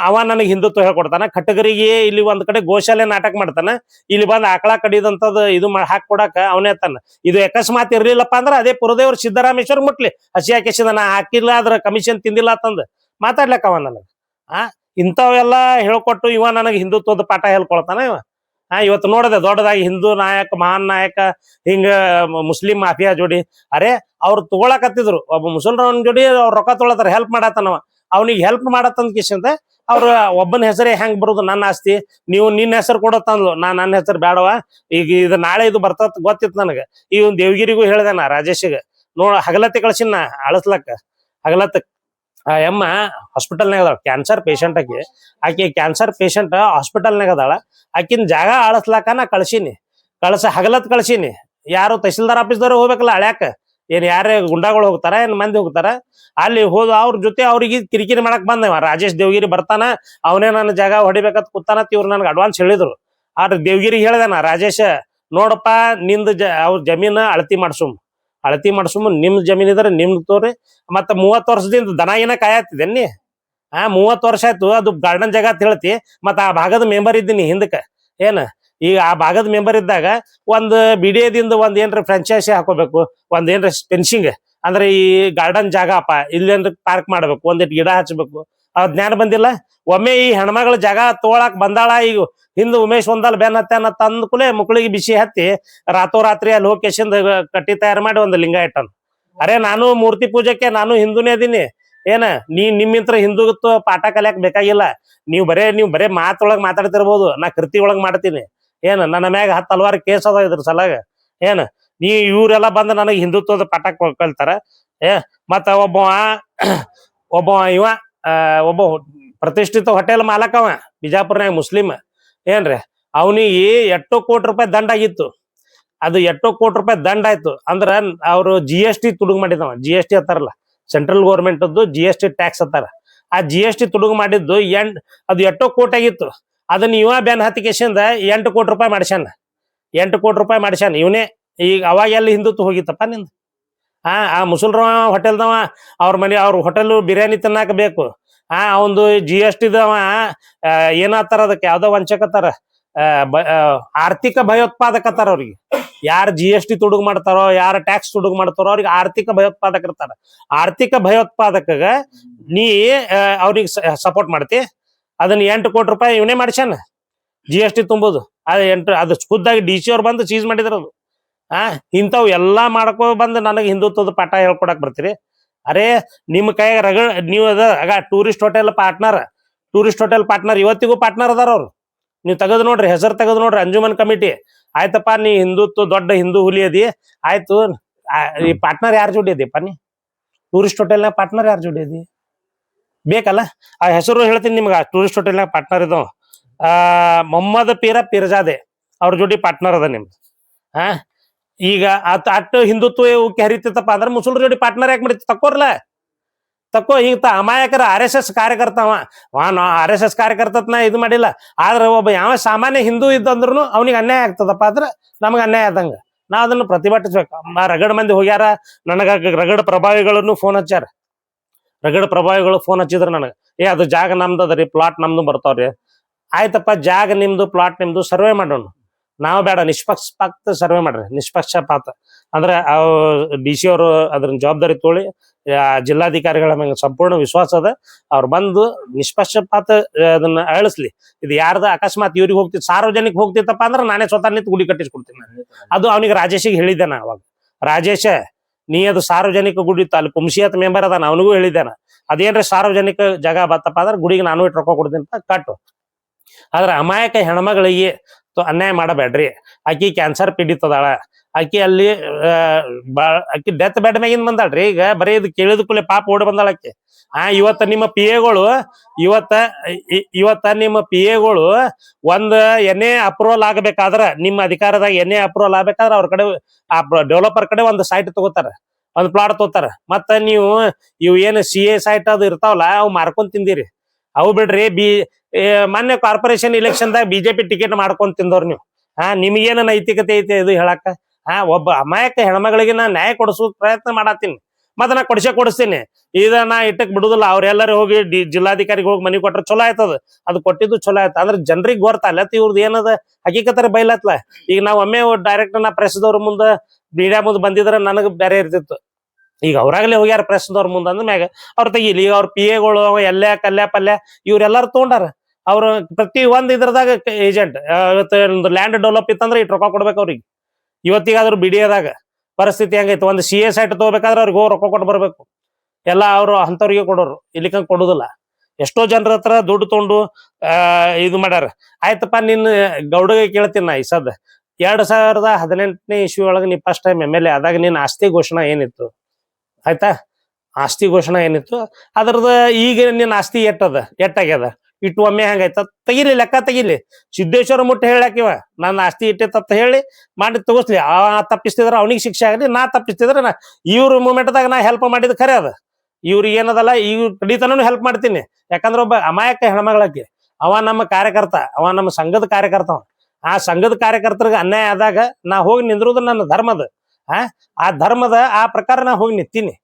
ಅವ ನನಗೆ ಹಿಂದುತ್ವ ಹೇಳ್ಕೊಡ್ತಾನ. ಕಟ್ಟಗರಿಗೆ ಇಲ್ಲಿ ಒಂದ್ ಕಡೆ ಗೋಶಾಲೆ ನಾಟಕ ಮಾಡ್ತಾನ, ಇಲ್ಲಿ ಬಂದ್ ಆಕಳ ಕಡಿದಂತದ್ ಇದು ಹಾಕೊಡಾಕ ಅವನೇ ತಾನ. ಇದು ಅಕಸ್ಮಾತ್ ಇರ್ಲಿಲ್ಲಪ್ಪ ಅಂದ್ರ ಅದೇ ಪುರದೇವ್ರ ಸಿದ್ದರಾಮೇಶ್ವರ್ ಮುಟ್ಲಿ, ಹಸಿ ಹಾಕಿಸಿದ ನಾ ಹಾಕಿಲ್ಲ ಅದ್ರ ಕಮಿಷನ್ ತಿಂದಿಲ್ಲ ಅಂತಂದ್ ಮಾತಾಡ್ಲಕ್ಕ ಅವ ನನಗ. ಇಂಥವೆಲ್ಲ ಹೇಳ್ಕೊಟ್ಟು ಇವ ನನಗೆ ಹಿಂದುತ್ವದ ಪಾಠ ಹೇಳ್ಕೊಳ್ತಾನ ಇವ. ಇವತ್ತು ನೋಡದೆ ದೊಡ್ಡದಾಗಿ ಹಿಂದೂ ನಾಯಕ, ಮಹಾನ್ ನಾಯಕ, ಹಿಂಗ ಮುಸ್ಲಿಂ ಮಾಫಿಯಾ ಜೋಡಿ. ಅರೆ ಅವ್ರು ತಗೊಳಕತ್ತಿದ್ರು, ಒಬ್ಬ ಮುಸಲ್ಮಾನ್ ಜೋಡಿ ಅವ್ರ ರೊಕ್ಕ ತೊಗೊಳತಾರ, ಹೆಲ್ಪ್ ಮಾಡತ್ತಾನವ. ಅವ್ನಿಗೆ ಹೆಲ್ಪ್ ಮಾಡತ್ತಂದ ಕಿಶಂದ ಅವ್ರ ಒಬ್ಬನ ಹೆಸರೇ ಹೆಂಗ್ ಬರುದು, ನನ್ನ ಆಸ್ತಿ ನೀವು ನಿನ್ನ ಹೆಸರು ಕೊಡತ್ತಂದ್ಲು. ನನ್ನ ಹೆಸರು ಬೇಡವ, ಈಗ ಇದು ನಾಳೆ ಇದು ಬರ್ತತ್ ಗೊತ್ತಿತ್ತು ನನಗ. ಈ ಒಂದು ದೇವಗಿರಿಗೂ ಹೇಳ್ದೆ ನಾ ರಾಜೇಶಿಗೆ, ಹಗಲತ್ತಿ ಕಳ್ಸಿನ ಅಳಸ್ಲಕ್ಕ. ಹಗಲತ್ತ ಎಮ್ಮ ಹಾಸ್ಪಿಟಲ್ನಾಗ ಅದಾಳ, ಕ್ಯಾನ್ಸರ್ ಪೇಷಂಟ್ ಆಕಿ ಕ್ಯಾನ್ಸರ್ ಪೇಷಂಟ್ ಹಾಸ್ಪಿಟಲ್ನಾಗ ಅದಾಳ. ಆಕಿನ ಜಾಗ ಅಳಸ್ಲಾಕ ನಾ ಕಳ್ಸಿನಿ, ಹಗಲತ್ ಕಳ್ಸಿನಿ. ಯಾರು ತಹಸೀಲ್ದಾರ್ ಆಫೀಸ್ದವ್ರು ಹೋಗ್ಬೇಕಲ್ಲ ಅಳ್ಯಾಕ, ಏನ್ ಯಾರೇ ಗುಂಡಾಗಳು ಹೋಗ್ತಾರ, ಏನ್ ಮಂದಿ ಹೋಗ್ತಾರ. ಅಲ್ಲಿ ಹೋದ ಅವ್ರ ಜೊತೆ ಅವ್ರಿಗೆ ಕಿರಿಕಿರಿ ಮಾಡಕ್ ಬಂದವ. ರಾಜೇಶ್ ದೇವಗಿರಿ ಬರ್ತಾನ, ಅವನೇ ನನ್ನ ಜಾಗ ಹೊಡಿಬೇಕಂತ ಕೂತಾನತ್ ಇವ್ರು ನನ್ಗೆ ಅಡ್ವಾನ್ಸ್ ಹೇಳಿದ್ರು. ಆದ್ರೆ ದೇವಗಿರಿ ಹೇಳ್ದಾನ, ರಾಜೇಶ ನೋಡಪ್ಪ ನಿಂದ ಅವ್ರ ಜಮೀನ ಅಳತಿ ಮಾಡ್ಸುಮ್ ನಿಮ್ದು ಜಮೀನ್ ಇದ್ರೆ ನಿಮ್ದು ತೋರಿ. ಮತ್ತ 30 ವರ್ಷದಿಂದ ದನ ಏನ ಕಾಯತ್ತಿದ್ದೇನಿ. 30 ವರ್ಷ ಆಯ್ತು ಅದು ಗಾರ್ಡನ್ ಜಾಗ ಅಂತ ಹೇಳ್ತಿ. ಮತ್ತ ಆ ಭಾಗದ ಮೆಂಬರ್ ಇದ್ದೀನಿ ಹಿಂದಕ್ಕ. ಏನ ಈಗ ಆ ಭಾಗದ ಮೆಂಬರ್ ಇದ್ದಾಗ ಒಂದ್ ಬಿಡಿಯದಿಂದ ಒಂದ್ ಏನ್ರ ಫ್ರಾಂಚೈಸಿ ಹಾಕೋಬೇಕು, ಒಂದ್ ಏನ್ರ ಫೆನ್ಸಿಂಗ್ ಅಂದ್ರೆ ಈ ಗಾರ್ಡನ್ ಜಾಗ ಅಪ್ಪ ಇಲ್ಲೇನ್ರ ಪಾರ್ಕ್ ಮಾಡ್ಬೇಕು, ಒಂದಿಟ್ಟು ಗಿಡ ಹಚ್ಬೇಕು. ಜ್ಞಾನ ಬಂದಿಲ್ಲ. ಒಮ್ಮೆ ಈ ಹೆಣ್ಮಗಳ ಜಾಗ ತಗೊಳಕ್ ಬಂದಾಳ. ಈಗ ಹಿಂದ ಉಮೇಶ್ ಒಂದಲ್ ಬೆನ್ ಹತ್ತಾನ ತಂದ ಕೂಲೆ ಮುಕ್ಳಿಗೆ ಬಿಸಿ ಹತ್ತಿ ರಾತ್ರೋರಾತ್ರಿ ಅಲ್ಲಿ ಹೋಗಿ ಕಟ್ಟಿ ತಯಾರು ಮಾಡಿ ಒಂದು ಲಿಂಗ ಇಟ್ಟನು. ಅರೆ ನಾನು ಮೂರ್ತಿ ಪೂಜೆಕ್ಕೆ ನಾನು ಹಿಂದೂನೇ ಅದೀನಿ. ಏನ ನಿಮ್ಮಿಂತ್ರ ಹಿಂದುತ್ವ ಪಾಠ ಕಲಿಯಕ್ ಬೇಕಾಗಿಲ್ಲ. ನೀವು ಬರೇ ಮಾತೊಳಗ್ ಮಾತಾಡ್ತಿರ್ಬೋದು, ನಾ ಕೃತಿ ಒಳಗ್ ಮಾಡ್ತೀನಿ. ಏನ ನನ್ನ ಮ್ಯಾಗ 10 ಹಲವಾರು ಕೇಸ್ ಅದ ಇದ್ರ ಸಲಾಗ. ಏನ ಇವ್ರೆಲ್ಲ ಬಂದ ನನಗೆ ಹಿಂದುತ್ವದ ಪಾಠ ಕಲ್ತಾರ. ಮತ್ತ ಒಬ್ಬ ಇವ ಒಬ್ಬ ಪ್ರತಿಷ್ಠಿತ ಹೋಟೆಲ್ ಮಾಲಕವ ಬಿಜಾಪುರ್ನಾಗ ಮುಸ್ಲಿಂ. ಏನ್ರಿ ಅವನಿಗೆ 8 ಕೋಟಿ ರೂಪಾಯಿ ದಂಡ ಆಗಿತ್ತು. ಅದು 8 ಕೋಟಿ ರೂಪಾಯಿ ದಂಡ ಆಯ್ತು ಅಂದ್ರ ಅವ್ರು GST ತುಡುಗು ಮಾಡಿದವ. GST ಅಂತಾರಲ್ಲ, ಸೆಂಟ್ರಲ್ ಗೌರ್ಮೆಂಟ್ GST ಟ್ಯಾಕ್ಸ್ ಅಂತಾರ. ಆ GST ತುಡುಗು ಮಾಡಿದ್ದು ಅದು 8 ಕೋಟಿ ಆಗಿತ್ತು. ಅದನ್ನ ಇವ ಬೆನ್ ಹತ್ತಿಕೆಸಿಂದ 8 ಕೋಟಿ ರೂಪಾಯಿ ಮಾಡ್ಸ್ಯಾನ. 8 ಕೋಟಿ ರೂಪಾಯಿ ಮಾಡ್ಸ್ಯಾನ ಇವನೇ. ಈಗ ಅವಾಗ ಎಲ್ಲಿ ಹಿಂದುತ್ವ ಹೋಗಿತ್ತಪ್ಪ ನಿಂದ? ಆ ಮುಸಲ್ರ ಹೋಟೆಲ್ದವ ಅವ್ರ ಹೋಟೆಲ್ ಬಿರಿಯಾನಿ ತಿನ್ನಾಕ ಬೇಕು. ಅವಂದು GST ದವ ಏನತ್ತಾರ ಅದಕ್ಕೆ ಯಾವ್ದೋ ವಂಚಕತ್ತಾರ, ಆರ್ಥಿಕ ಭಯೋತ್ಪಾದಕತ್ತಾರ. ಅವ್ರಿಗೆ ಯಾರು GST ತುಡುಗು ಮಾಡ್ತಾರೋ, ಯಾರು ಟ್ಯಾಕ್ಸ್ ತುಡುಗು ಮಾಡ್ತಾರೋ ಅವ್ರಿಗೆ ಆರ್ಥಿಕ ಭಯೋತ್ಪಾದಕರ್ತಾರ. ಆರ್ಥಿಕ ಭಯೋತ್ಪಾದಕಗ ನೀ ಅವ್ರಿಗೆ ಸಪೋರ್ಟ್ ಮಾಡ್ತಿ. ಅದನ್ನ 8 ಕೋಟಿ ರೂಪಾಯಿ ಇವನೇ ಮಾಡ್ಸ್ಯಾನ GST ತುಂಬುದು. ಅದು ಖುದ್ದಾಗಿ DC ಅವ್ರು ಬಂದು ಸೀಸ್ ಮಾಡಿದ್ರದು. ಇಂಥವು ಎಲ್ಲಾ ಮಾಡ್ಕೊ ಬಂದು ನನಗೆ ಹಿಂದುತ್ವದ ಪಾಠ ಹೇಳ್ಕೊಡಕ್ ಬರ್ತೀರಿ. ಅರೆ ನಿಮ್ಮ ಕೈಯಾಗ ನೀವು ಆಗ ಟೂರಿಸ್ಟ್ ಹೋಟೆಲ್ ಪಾರ್ಟ್ನರ್ ಇವತ್ತಿಗೂ ಪಾರ್ಟ್ನರ್ ಅದಾರ ಅವ್ರು. ನೀವು ತೆಗೆದು ನೋಡ್ರಿ, ಹೆಸರು ತೆಗೆದು ನೋಡ್ರಿ, ಅಂಜುಮನ್ ಕಮಿಟಿ. ಆಯ್ತಪ್ಪ ನೀ ಹಿಂದುತ್ವ ದೊಡ್ಡ ಹಿಂದೂ ಹುಲಿ ಅದಿ, ಆಯ್ತು. ಈ ಪಾರ್ಟ್ನರ್ ಯಾರು ಜೋಡಿ ಅದಿಪ್ಪ? ನೀ ಟೂರಿಸ್ಟ್ ಹೋಟೆಲ್ನಾಗ ಪಾರ್ಟ್ನರ್ ಯಾರು ಜೋಡಿ ಅದಿ? ಬೇಕಲ್ಲ. ಆ ಹೆಸರು ಹೇಳ್ತೀನಿ ನಿಮ್ಗೆ. ಟೂರಿಸ್ಟ್ ಹೋಟೆಲ್ನಾಗ ಪಾರ್ಟ್ನರ್ ಇದ್ದವ ಮೊಹಮ್ಮದ್ ಪೀರಜಾದೆ, ಅವ್ರ ಜೋಡಿ ಪಾರ್ಟ್ನರ್ ಅದ ನಿಮ್ದು. ಈಗ ಅಟ್ಟು ಹಿಂದುತ್ವ ಉಕ್ಕಿ ಹರಿತೈತಪ್ಪ ಅಂದ್ರೆ ಮುಸಲ್ರ ಜೋಡಿ ಪಾರ್ಟ್ನರ್ ಯಾಕೆ ಮಾಡಿತಿ? ತಕ್ಕೋ ಹಿಂಗ ಅಮಾಯಕರ RSS ಕಾರ್ಯಕರ್ತವ. RSS ಕಾರ್ಯಕರ್ತನ ಇದು ಮಾಡಿಲ್ಲ. ಆದ್ರೆ ಒಬ್ಬ ಯಾವ ಸಾಮಾನ್ಯ ಹಿಂದೂ ಇದ್ದಂದ್ರು ಅವ್ನಿಗೆ ಅನ್ಯಾಯ ಆಗ್ತದಪ್ಪ ಅಂದ್ರೆ ನಮಗ ಅನ್ಯಾಯ ಆದಂಗ ನಾವ್ ಅದನ್ನ ಪ್ರತಿಭಟಿಸ್ಬೇಕು. ರಗಡ್ ಮಂದಿ ಹೋಗ್ಯಾರ ನನಗ, ರಗಡ್ ಪ್ರಭಾವಿಗಳನ್ನು ಫೋನ್ ಹಚ್ಚಾರ. ರಗಡ್ ಪ್ರಭಾವಿಗಳು ಫೋನ್ ಹಚ್ಚಿದ್ರ ನನಗ, ಅದು ಜಾಗ ನಮ್ದು ಅದರಿ, ಪ್ಲಾಟ್ ನಮ್ದು ಬರ್ತಾವ್ರಿ. ಆಯ್ತಪ್ಪ, ಜಾಗ ನಿಮ್ದು, ಪ್ಲಾಟ್ ನಿಮ್ದು, ಸರ್ವೆ ಮಾಡೋಣ. ನಾವು ಬೇಡ, ನಿಷ್ಪಕ್ಷಪಾತ ಸರ್ವೆ ಮಾಡ್ರಿ. ನಿಷ್ಪಕ್ಷಪಾತ ಅಂದ್ರೆ DC ಅವರು ಅದ್ರ ಜವಾಬ್ದಾರಿ ತೊಗೊಳ್ಳಿ. ಜಿಲ್ಲಾಧಿಕಾರಿಗಳ ಮೇಲೆ ಸಂಪೂರ್ಣ ವಿಶ್ವಾಸ ಅದ. ಅವ್ರು ಬಂದು ನಿಷ್ಪಕ್ಷಪಾತ ಅದನ್ನ ಅಳಿಸ್ಲಿ. ಇದು ಯಾರ್ದ ಅಕಸ್ಮಾತ್ ಇವ್ರಿಗೆ ಹೋಗ್ತಿತ್ತು, ಸಾರ್ವಜನಿಕ ಹೋಗ್ತಿತ್ತಪ್ಪ ಅಂದ್ರೆ ನಾನೇ ಸ್ವತಃ ನಿಂತು ಗುಡಿ ಕಟ್ಟಿಸ್ಕೊಡ್ತೀನಿ. ಅದು ಅವನಿಗೆ ರಾಜೇಶಿಗೆ ಹೇಳಿದ್ದೆ ನಾ ಅವಾಗ. ರಾಜೇಶ, ನೀ ಅದು ಸಾರ್ವಜನಿಕ ಗುಡಿ ಅಲ್ಲಿ ಪುಂಸಿಯತ್ ಮೆಂಬರ್ ಅದಾನ, ಅವನಿಗೂ ಹೇಳಿದ್ದೇನ. ಅದೇನ್ರಿ ಸಾರ್ವಜನಿಕ ಜಾಗ ಬತ್ತಪ್ಪ ಅಂದ್ರೆ ಗುಡಿಗೆ ನಾನು ಇಟ್ಟು ರೊಕ್ಕ ಕೊಡ್ತೀನಿ ಅಂತ ಕಟ್ಟು. ಆದ್ರೆ ಅಮಾಯಕ ಹೆಣ್ಮಗಳಿಗೆ ಅನ್ಯಾಯ ಮಾಡಬೇಡ್ರಿ. ಆಕಿ ಕ್ಯಾನ್ಸರ್ ಪೀಡಿತದಾಳ. ಆಕಿ ಅಲ್ಲಿ ಆಕಿ ಡೆತ್ ಬೆಡ್ ಮ್ಯಾಗಿಂದ ಬಂದಾಳ್ರಿ. ಈಗ ಬರೀ ಇದು ಕೇಳಿದ ಕೂಡಲೇ ಪಾಪ ಓಡಿ ಬಂದಾಳ ಆಕಿ. ಇವತ್ತ ನಿಮ್ಮ PAಗಳು ಒಂದ್ ಎನ್ಎ ಅಪ್ರೂವಲ್ ಆಗ್ಬೇಕಾದ್ರ, ನಿಮ್ಮ ಅಧಿಕಾರದಾಗ ಎನ್ಎ ಅಪ್ರೂವಲ್ ಆಗ್ಬೇಕಾದ್ರ ಅವ್ರ ಕಡೆ ಆ ಡೆವಲಪರ್ ಕಡೆ ಒಂದು ಸೈಟ್ ತಗೋತಾರ, ಒಂದು ಪ್ಲಾಟ್ ತಗೋತಾರ. ಮತ್ತ ನೀವು ಇವು ಏನು CA ಸೈಟ್ ಅದು ಇರ್ತಾವಲ್ಲ, ಅವು ಮಾರ್ಕೊಂಡ್ ತಿಂದಿರಿ. ಅವು ಬಿಡ್ರಿ. ಮೊನ್ನೆ ಕಾರ್ಪೊರೇಷನ್ ಇಲೆಕ್ಷನ್ದಾಗ BJP ಟಿಕೆಟ್ ಮಾಡ್ಕೊಂಡ್ ತಿಂದವ್ರು ನೀವು. ನಿಮ್ಗೇನ ನೈತಿಕತೆ ಐತೆ ಇದು ಹೇಳಕ್ಕ? ಒಬ್ಬ ಅಮಾಯಕ ಹೆಣ್ಮಗಳಿಗೆ ನಾ ನ್ಯಾಯ ಕೊಡಿಸೋ ಪ್ರಯತ್ನ ಮಾಡತ್ತೀನಿ, ಮತ್ತೆ ನಾ ಕೊಡಿಸ್ತೀನಿ. ಇದ ನಾ ಇಟ್ಟಕ್ ಬಿಡುದಿಲ್ಲ. ಅವ್ರೆಲ್ಲರೂ ಹೋಗಿ ಜಿಲ್ಲಾಧಿಕಾರಿಗೆ ಹೋಗಿ ಮನಿ ಕೊಟ್ರೆ ಚಲೋ ಆಯ್ತದ, ಅದು ಕೊಟ್ಟಿದ್ದು ಚಲೋ ಆಯ್ತು. ಅಂದ್ರೆ ಜನರಿಗೆ ಗೊತ್ತಲ್ಲ ಇವ್ರದ್ದು ಏನದ ಹಕೀಕತರ ಬೈಲತ್ಲ. ಈಗ ನಾವ್ ಒಮ್ಮೆ ಡೈರೆಕ್ಟ್ ನಾ ಪ್ರೆಸ್ದವ್ರ ಮುಂದ ಮೀಡಿಯಾ ಮುಂದೆ ಬಂದಿದ್ರೆ ನನಗ್ ಬೇರೆ ಇರ್ತಿತ್ತು. ಈಗ ಅವ್ರಾಗ್ಲೇ ಹೋಗ್ಯಾರ ಪ್ರೆಸ್ದವ್ರ ಮುಂದೆ ಅಂದ ಮ್ಯಾಗ ಅವ್ರ ತೆಗಿಲಿ. ಈಗ ಅವ್ರ PA ಗಳು ಎಲ್ಲೆ ಕಲ್ಯ ಪಲ್ಯ ಇವ್ರೆಲ್ಲಾರು ತೊಗೊಂಡಾರ. ಅವ್ರು ಪ್ರತಿ ಒಂದ್ ಇದ್ರದಾಗ ಏಜೆಂಟ್. ಇವತ್ತು ಲ್ಯಾಂಡ್ ಡೆವಲಪ್ ಇತ್ತಂದ್ರೆ ಇಟ್ ರೊಕ್ಕ ಕೊಡ್ಬೇಕು ಅವ್ರಿಗೆ. ಇವತ್ತಿಗಾದ್ರು ಬಿಡಿಯದಾಗ ಪರಿಸ್ಥಿತಿ ಹೆಂಗೈತಿ, ಒಂದು CA ಸೈಟ್ ತಗೋಬೇಕಾದ್ರೆ ಅವ್ರಿಗೆ ಹೋಗಿ ರೊಕ್ಕ ಕೊಟ್ಟು ಬರ್ಬೇಕು. ಎಲ್ಲ ಅವ್ರು ಅಂತವ್ರಿಗೆ ಕೊಡೋರು, ಇಲ್ಲಿಕಂಗ್ ಕೊಡುದಿಲ್ಲ. ಎಷ್ಟೋ ಜನರ ಹತ್ರ ದುಡ್ಡು ತೊಗೊಂಡು ಇದು ಮಾಡ್ಯಾರ. ಆಯ್ತಪ್ಪ, ನಿನ್ನ ಗೌಡಗೆ ಕೇಳ್ತೀನಿ ನಾ ಈ ಸದ್ 2018ನೇ ಇಸ್ವಿ ಒಳಗೆ ನೀ ಫಸ್ಟ್ ಟೈಮ್ MLA ಆದಾಗ ನಿನ್ನ ಆಸ್ತಿ ಘೋಷಣೆ ಏನಿತ್ತು? ಆಯ್ತಾ, ಆಸ್ತಿ ಘೋಷಣೆ ಏನಿತ್ತು ಅದ್ರದ ಈಗ ನಿನ್ನ ಆಸ್ತಿ ಎಟ್ಟಾಗ್ಯದ ಇಟ್ಟು ಒಮ್ಮೆ ಹೆಂಗಾಯ್ತ ತೆಗಿಲಿ, ಲೆಕ್ಕ ತೆಗಿಲಿ. ಸಿದ್ದೇಶ್ವರ ಮುಟ್ಟ ಹೇಳಾಕಿವ ನನ್ನ ಆಸ್ತಿ ಇಟ್ಟಿತ್ತ ಹೇಳಿ ಮಾಡಿ ತಗೋಸ್ಲಿ. ಆ ತಪ್ಪಿಸ್ತಿದ್ರ ಅವನಿಗೆ ಶಿಕ್ಷೆ ಆಗಲಿ, ನಾ ತಪ್ಪಿಸ್ತಿದ್ರ ಇವ್ರ ಮೂಮೆಂಟ್ದಾಗ ನಾ ಹೆಲ್ಪ್ ಮಾಡಿದ್ ಖರೆ ಅದ. ಇವ್ರಿಗೆ ಏನದಲ್ಲ, ಇವ್ರ ಕಡಿತನೂ ಹೆಲ್ಪ್ ಮಾಡ್ತೀನಿ. ಯಾಕಂದ್ರೆ ಒಬ್ಬ ಅಮಾಯಕ ಹೆಣ್ಮಗಳಕ್ಕೆ ಅವ ನಮ್ಮ ಕಾರ್ಯಕರ್ತ, ಅವ ನಮ್ಮ ಸಂಘದ ಕಾರ್ಯಕರ್ತ. ಆ ಸಂಘದ ಕಾರ್ಯಕರ್ತರಿಗೆ ಅನ್ಯಾಯ ಆದಾಗ ನಾ ಹೋಗಿ ನಿಂದ್ರುದು ನನ್ನ ಧರ್ಮದ. ಆ ಧರ್ಮದ ಆ ಪ್ರಕಾರ ನಾ ಹೋಗಿ ನಿಂತೀನಿ.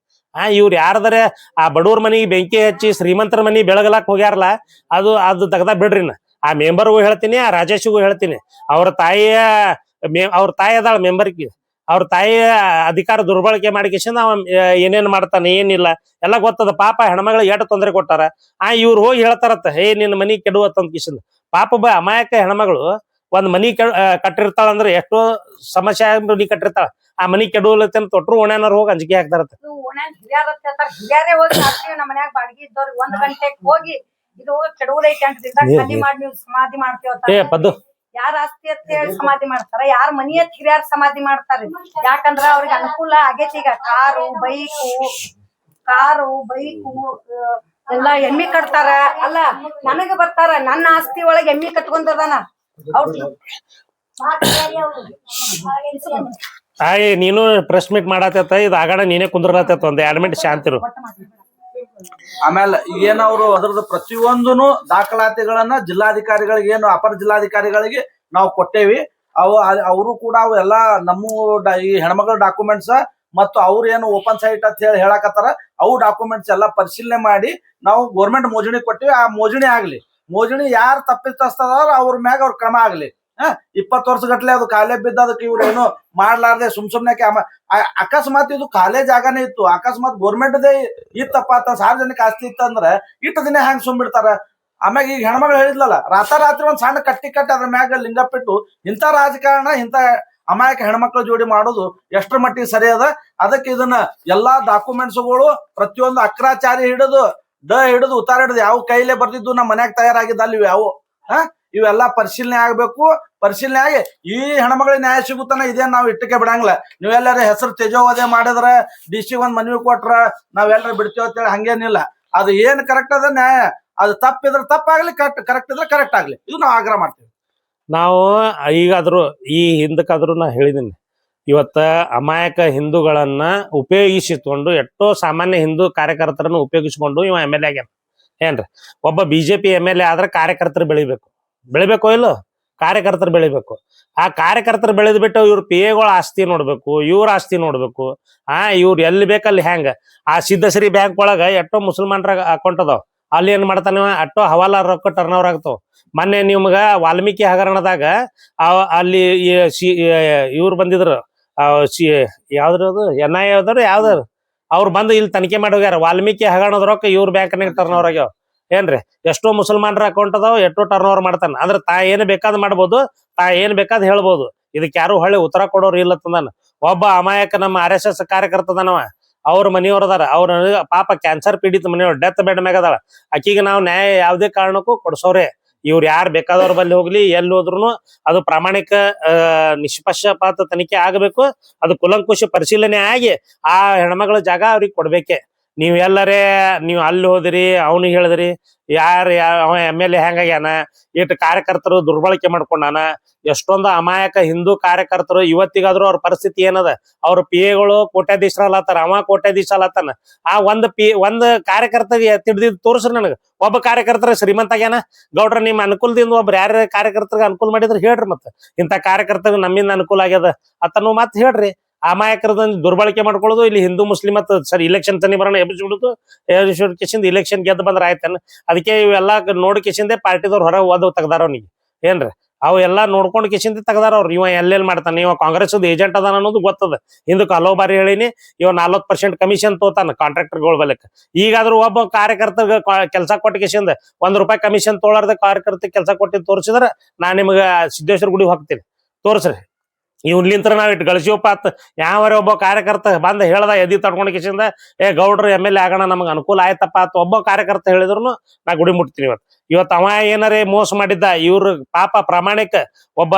ಇವ್ರು ಯಾರದರೆ ಆ ಬಡವ್ರ ಮನಿಗೆ ಬೆಂಕಿ ಹಚ್ಚಿ ಶ್ರೀಮಂತರ ಮನಿ ಬೆಳಗಲಾಕ್ ಹೋಗ್ಯಾರಲ್ಲ, ಅದು ತೆಗ್ದ ಬಿಡ್ರಿ. ಆ ಮೆಂಬರ್ಗೂ ಹೇಳ್ತೀನಿ, ಆ ರಾಜೇಶ್ಗೂ ಹೇಳ್ತೀನಿ. ಅವ್ರ ತಾಯಿ ಅದಾಳ ಮೆಂಬರ್ಗೆ, ಅವ್ರ ತಾಯಿಯ ಅಧಿಕಾರ ದುರ್ಬಳಕೆ ಮಾಡಿಕೆಶನ್ ಅವ ಏನೇನ್ ಮಾಡ್ತಾನೆ ಏನಿಲ್ಲ ಎಲ್ಲ ಗೊತ್ತದ. ಪಾಪ ಹೆಣ್ಮಗಳಿಗೆ ಎಷ್ಟು ತೊಂದರೆ ಕೊಟ್ಟಾರ. ಇವ್ರು ಹೋಗಿ ಹೇಳ್ತಾರತ್ತ, ನಿನ್ನ ಮನಿ ಕೆಡುವತ್ತಂತ ಕಿಶನ್. ಪಾಪ ಒಬ್ಬ ಅಮಾಯಕ ಹೆಣ್ಮಗಳು ಒಂದ್ ಮನಿ ಕಟ್ಟಿರ್ತಾಳ ಅಂದ್ರೆ ಎಷ್ಟೋ ಸಮಸ್ಯೆ ಮನಿ ಕಟ್ಟಿರ್ತಾಳ. ಆ ಮನಿ ಕೆಡುವಲತ್ತ ತೊಟ್ರು ಓಣ್ಯಾನವ್ರು ಹೋಗಿ ಅಂಜಿಕೆ ಹಾಕ್ತಾರತ್ತ. ಹಿರಿಯರೇ ಹೋಗಿ ನಮ್ಮ ಮನ್ಯಾಗ ಬಾಡಿಗೆ ಇದ್ದವ್ರಿಗೆ 1 ಗಂಟೆಗೆ ಹೋಗಿ ಇದು ಕೆಡುವುದೈತೆ ಅಂತ ಖಾಲಿ ಮಾಡಿ ನೀವು ಸಮಾಧಿ ಮಾಡ್ತೇವ. ಯಾರ ಆಸ್ತಿ ಅಂತ ಹೇಳಿ ಸಮಾಧಿ ಮಾಡ್ತಾರ, ಯಾರ ಮನಿ ಅಂತ ಹಿರಿಯರ್ ಸಮಾಧಿ ಮಾಡ್ತಾರ. ಯಾಕಂದ್ರ ಅವ್ರಿಗೆ ಅನುಕೂಲ ಆಗೇತಿ. ಈಗ ಕಾರು ಬೈಕು ಎಲ್ಲಾ ಎಮ್ಮಿ ಕಟ್ತಾರ. ಅಲ್ಲ, ನನಗ ಬರ್ತಾರ, ನನ್ನ ಆಸ್ತಿ ಒಳಗೆ ಎಮ್ಮಿ ಕಟ್ಕೊಂಡದಾನ. ನೀನು ಪ್ರೆಸ್ ಮೀಟ್ ಮಾಡತ್ತ, ಇದು ಆಗಾಡ ನೀನೇ ಕುಂದ್ರಲತ್ತ. ಒಂದ್ 2 ಮಿನಿಟ್ ಶಾಂತಿರು. ಆಮೇಲೆ ಈಗೇನವ್ರು ಅದ್ರದ್ದು ಪ್ರತಿಯೊಂದನು ದಾಖಲಾತಿಗಳನ್ನ ಜಿಲ್ಲಾಧಿಕಾರಿಗಳಿಗೆ, ಏನು ಅಪರ ಜಿಲ್ಲಾಧಿಕಾರಿಗಳಿಗೆ ನಾವು ಕೊಟ್ಟೇವಿ. ಅವರು ಕೂಡ ಅವು ಎಲ್ಲಾ ನಮ್ಮ ಈ ಹೆಣ್ಮಕ್ಳ ಡಾಕ್ಯುಮೆಂಟ್ಸ್ ಮತ್ತು ಅವ್ರು ಏನು ಓಪನ್ ಸೈಟ್ ಅಂತ ಹೇಳಿ ಹೇಳಕತ್ತಾರ, ಅವು ಡಾಕ್ಯುಮೆಂಟ್ಸ್ ಎಲ್ಲ ಪರಿಶೀಲನೆ ಮಾಡಿ ನಾವು ಗೌರ್ಮೆಂಟ್ ಮೋಜಣಿ ಕೊಟ್ಟಿವಿ. ಆ ಮೋಜಣಿ ಯಾರು ತಪ್ಪಿತಸ್ಥರ ಅವ್ರ ಮ್ಯಾಗ ಅವ್ರ ಕ್ರಮ ಆಗ್ಲಿ. 20 ವರ್ಷ ಗಟ್ಲೆ ಅದು ಕಾಲೇ ಬಿದ್ದದಕ್ಕೆ ಇವ್ರು ಏನು ಮಾಡ್ಲಾರ್ದೆ ಸುಮ್ನೆ ಅಕಸ್ಮಾತ್ ಇದು ಕಾಲೇ ಜಾಗನೇ ಇತ್ತು, ಅಕಸ್ಮಾತ್ ಗೌರ್ಮೆಂಟ್ದೇ ಇತ್ತಪ್ಪ ಸಾರ್ವಜನಿಕ ಆಸ್ತಿ ಇತ್ತಂದ್ರೆ ಇಟ್ಟು ದಿನ ಹೆಂಗ್ ಸುಮ್ಬಿಡ್ತಾರ. ಆಮ್ಯಾಗ ಈಗ ಹೆಣ್ಮಗಳು ಹೇಳಿದ್ಲಲ್ಲ, ರಾತ್ರಿ ಒಂದ್ ಸಣ್ಣ ಕಟ್ಟಿ ಅದ್ರ ಮ್ಯಾಗ ಲಿಂಗಪ್ಪಿಟ್ಟು ಇಂಥ ರಾಜಕಾರಣ, ಇಂಥ ಅಮಾಯಕ ಹೆಣ್ಮಕ್ಳ ಜೋಡಿ ಮಾಡೋದು ಎಷ್ಟ್ರ ಮಟ್ಟಿಗೆ ಸರಿ ಅದ. ಅದಕ್ಕೆ ಇದನ್ನ ಎಲ್ಲಾ ಡಾಕ್ಯುಮೆಂಟ್ಸ್ಗಳು ಪ್ರತಿಯೊಂದು ಅಕ್ರಾಚಾರಿ ಹಿಡಿದು ಉತ್ತಾರ ಹಿಡಿದು ಯಾವ ಕೈಲೇ ಬರ್ದಿದ್ದು ನಮ್ಮ ಮನ್ಯಾಗ ತಯಾರಾಗಿದ್ದಲ್ಲ ಇವು ಇವೆಲ್ಲಾ ಪರಿಶೀಲನೆ ಆಗ್ಬೇಕು. ಪರಿಶೀಲನೆ ಆಗಿ ಈ ಹೆಣ್ಮಗಳಿಗೆ ನ್ಯಾಯ ಸಿಗುತ್ತಾನ ಇದೇನ್ ನಾವ್ ಇಟ್ಟಕ್ಕೆ ಬಿಡಂಗಿಲ್ಲ. ನೀವೆಲ್ಲರ ಹೆಸರು ತೇಜೋವಧೆ ಮಾಡಿದ್ರ DC ಒಂದ್ ಮನವಿ ಕೊಟ್ರ ನಾವೆಲ್ಲರ ಬಿಡ್ತೇವ ಅಂತೇಳಿ ಹಂಗೇನಿಲ್ಲ. ಅದು ಏನ್ ಕರೆಕ್ಟ್ ಅದ ನ್ಯಾಯ, ಅದು ತಪ್ಪಿದ್ರೆ ತಪ್ಪಾಗ್ಲಿ, ಕರೆಕ್ಟ್ ಇದ್ರೆ ಕರೆಕ್ಟ್ ಆಗ್ಲಿ, ಇದು ನಾವು ಆಗ್ರಹ ಮಾಡ್ತೀವಿ. ನಾವು ಈಗಾದ್ರು ಈ ಹಿಂದಕ್ಕಾದ್ರೂ ನಾ ಹೇಳಿದ್ದೀನಿ, ಇವತ್ತ ಅಮಾಯಕ ಹಿಂದೂಗಳನ್ನ ಉಪಯೋಗಿಸಿಕೊಂಡು ಎಷ್ಟೋ ಸಾಮಾನ್ಯ ಹಿಂದೂ ಕಾರ್ಯಕರ್ತರನ್ನು ಉಪಯೋಗಿಸಿಕೊಂಡು ಇವ MLA ಆಗ್ಯಾನ. ಏನ್ರಿ, ಒಬ್ಬ BJP MLA ಆದ್ರೆ ಕಾರ್ಯಕರ್ತರು ಬೆಳಿಬೇಕೋ ಇಲ್ಲೋ? ಕಾರ್ಯಕರ್ತರು ಬೆಳಿಬೇಕು. ಆ ಕಾರ್ಯಕರ್ತರು ಬೆಳೆದ್ ಬಿಟ್ಟು ಇವ್ರ PAಗಳ ಆಸ್ತಿ ನೋಡ್ಬೇಕು, ಇವ್ರ ಆಸ್ತಿ ನೋಡ್ಬೇಕು. ಇವ್ರು ಎಲ್ಲಿ ಬೇಕಲ್ಲಿ ಹೆಂಗ ಆ ಸಿದ್ದಶ್ರೀ ಬ್ಯಾಂಕ್ ಒಳಗ ಎಷ್ಟೋ ಮುಸಲ್ಮಾನರ ಅಕೌಂಟ್ ಅದಾವ, ಅಲ್ಲಿ ಏನ್ ಮಾಡ್ತಾನ ಅಷ್ಟೋ ಹವಾಲಾರ ರೊಕ್ಕ ಟರ್ನ್ ಓವರ್ ಆಗ್ತಾವ. ಮೊನ್ನೆ ನಿಮ್ಗ ವಾಲ್ಮೀಕಿ ಹಗರಣದಾಗ ಅಲ್ಲಿ ಇವ್ರು ಬಂದಿದ್ರು, ಯಾವ್ದ್ರದು NIA ಯಾವ್ದಾರು ಅವ್ರು ಬಂದು ಇಲ್ಲಿ ತನಿಖೆ ಮಾಡಿ ಹೋಗ್ಯಾರ. ವಾಲ್ಮೀಕಿ ಹಗರಣದ ರೊಕ್ಕ ಇವ್ರ ಬ್ಯಾಂಕ್ನಾಗ ಟರ್ನ್ ಓವರ್ ಆಗ್ಯಾವ. ಏನ್ರಿ, ಎಷ್ಟೋ ಮುಸಲ್ಮಾನರ ಅಕೌಂಟ್ ಅದಾವ, ಎಷ್ಟೋ ಟರ್ನ್ ಓವರ್ ಮಾಡ್ತಾನ. ಅಂದ್ರೆ ಏನ್ ಬೇಕಾದ್ ಮಾಡ್ಬೋದು, ಏನ್ ಬೇಕಾದ್ ಹೇಳ್ಬೋದು. ಇದಕ್ಕೆ ಯಾರು ಹೊಳ್ಳಿ ಉತ್ತರ ಕೊಡೋರು ಇಲ್ಲ ತಂದಾನ. ಒಬ್ಬ ಅಮಾಯಕ ನಮ್ಮ RSS ಕಾರ್ಯಕರ್ತದನವ, ಅವ್ರ ಮನೆಯವ್ರದಾರ. ಅವ್ರ ಪಾಪ ಕ್ಯಾನ್ಸರ್ ಪೀಡಿತ ಮನೆಯವ್ರು, ಡೆತ್ ಬೆಡ್ ಮ್ಯಾಗ ಅದಾಳ. ಆಕಿಗೆ ನಾವು ನ್ಯಾಯ ಯಾವುದೇ ಕಾರಣಕ್ಕೂ ಕೊಡ್ಸೋರೆ. ಇವ್ರು ಯಾರು ಬೇಕಾದವ್ರ ಬಲ್ಲಿ ಹೋಗ್ಲಿ, ಎಲ್ಲಿ ಹೋದ್ರು ಅದು ಪ್ರಾಮಾಣಿಕ ನಿಷ್ಪಕ್ಷಪಾತ ತನಿಖೆ ಆಗಬೇಕು. ಅದು ಕುಲಂಕುಷ ಪರಿಶೀಲನೆ ಆಗಿ ಆ ಹೆಣ್ಮಗಳ ಜಾಗ ಅವ್ರಿಗೆ ಕೊಡ್ಬೇಕೆ. ನೀವ್ ಎಲ್ಲರೇ ನೀವ್ ಅಲ್ಲಿ ಹೋದಿರಿ, ಅವ್ನಿಗೆ ಹೇಳಿದ್ರಿ ಅವ MLA ಹೆಂಗಾಗ್ಯಾನ, ಇಟ್ಟು ಕಾರ್ಯಕರ್ತರು ದುರ್ಬಳಕೆ ಮಾಡ್ಕೊಂಡಾನ. ಎಷ್ಟೊಂದು ಅಮಾಯಕ ಹಿಂದೂ ಕಾರ್ಯಕರ್ತರು ಇವತ್ತಿಗಾದ್ರೂ ಅವ್ರ ಪರಿಸ್ಥಿತಿ ಏನದ, ಅವ್ರ PAಗಳು ಕೋಟ್ಯಾಧೀಶರಲ್ಲತ್ತಾರ, ಅವ ಕೋಟ್ಯಾಧೀಶ ಅಲ್ಲತ್ತಾನ. ಆ ಒಂದ್ ಕಾರ್ಯಕರ್ತಗೆ ತಿಡ್ದಿದ್ ತೋರ್ಸ್ರಿ ನನಗ. ಒಬ್ಬ ಕಾರ್ಯಕರ್ತರ ಶ್ರೀಮಂತ ಆಗ್ಯಾನ. ಗೌಡ್ರ ನಿಮ್ ಅನುಕೂಲದಿಂದ ಒಬ್ರು ಯಾರ್ಯಾರ ಕಾರ್ಯಕರ್ತರಿಗೆ ಅನುಕೂಲ ಮಾಡಿದ್ರೆ ಹೇಳ್ರಿ. ಮತ್ತ ಇಂಥ ಕಾರ್ಯಕರ್ತರಿಗೆ ನಮ್ಮಿಂದ ಅನುಕೂಲ ಆಗ್ಯದ ಅತನು ಮತ್ ಹೇಳ್ರಿ. ಅಮಾಯಕರದ ದುರ್ಬಳಕೆ ಮಾಡ್ಕೊಳ್ಳೋದು, ಇಲ್ಲಿ ಹಿಂದೂ ಮುಸ್ಲಿಂ ಮತ್ ಸರಿ ಇಲೆಕ್ಷನ್ ತನಿ ಬರೋಣ ಎಬ್ಬಿಸ್ಬಿಡುದು, ಕಿಶಿಂದ ಇಲೆಕ್ಷನ್ ಗೆದ್ದು ಬಂದ್ರ ಆಯ್ತೇನ. ಅದಕ್ಕೆ ಇವೆಲ್ಲಾ ನೋಡಿ ಕಿಶಿಂದೆ ಪಾರ್ಟಿದವ್ರು ಹೊರ ಓದ್ ತೆಗ್ದಾರ ಅವ್ನಿಗೆ ಏನ್ರಿ. ಅವು ಎಲ್ಲಾ ನೋಡ್ಕೊಂಡು ಕಿಶಿಂದ ತೆಗ್ದಾರ ಅವ್ರು. ಇವ ಎಲ್ಲೆಲ್ಲಿ ಮಾಡ್ತಾನೆ, ಇವ ಕಾಂಗ್ರೆಸ್ ಏಜೆಂಟ್ ಅದಾನ ಅನ್ನೋದು ಗೊತ್ತದ. ಹಿಂದಕ್ಕೆ ಹಲವು ಬಾರಿ ಹೇಳಿನಿ, ಇವ 40% ಕಮಿಷನ್ ತೋತಾನ ಕಾಂಟ್ರಾಕ್ಟರ್ಗಳ ಬಲಕ್. ಈಗಾದ್ರೂ ಒಬ್ಬ ಕಾರ್ಯಕರ್ತಗ ಕೆಲಸ ಕೊಟ್ಟ ಕಿಶಿಂದ ₹1 ಕಮಿಷನ್ ತೊಗೊಳಾರ್ದ ಕಾರ್ಯಕರ್ತ ಕೆಲಸ ಕೊಟ್ಟಿದ್ ತೋರಿಸಿದ್ರ ನಾ ನಿಮ್ಗ ಸಿದ್ದೇಶ್ವರ ಗುಡಿ ಹೋಗ್ತೀನಿ, ತೋರ್ಸ್ರಿ. ಇವ್ಲಿಂತ್ರ ನಾವ್ ಇಟ್ಟು ಗಳಿಸಿವಪ್ಪ ಅತ್ ಯಾವರೇ ಒಬ್ಬ ಕಾರ್ಯಕರ್ತ ಬಂದ ಹೇಳ್ದ ಎದಿ ತಡ್ಕೊಂಡ್ ಕಿಶಿಂದ ಗೌಡ್ರು MLA ಆಗೋಣ ನಮಗ್ ಅನುಕೂಲ ಆಯ್ತಪ್ಪ ಅತ್ ಒಬ್ಬ ಕಾರ್ಯಕರ್ತ ಹೇಳಿದ್ರು ನಾ ಗುಡಿ ಮುಟ್ತೀನಿ. ಇವತ್ತು ಅವ ಏನಾರೇ ಮೋಸ ಮಾಡಿದ್ದ, ಇವ್ರ ಪಾಪ ಪ್ರಾಮಾಣಿಕ ಒಬ್ಬ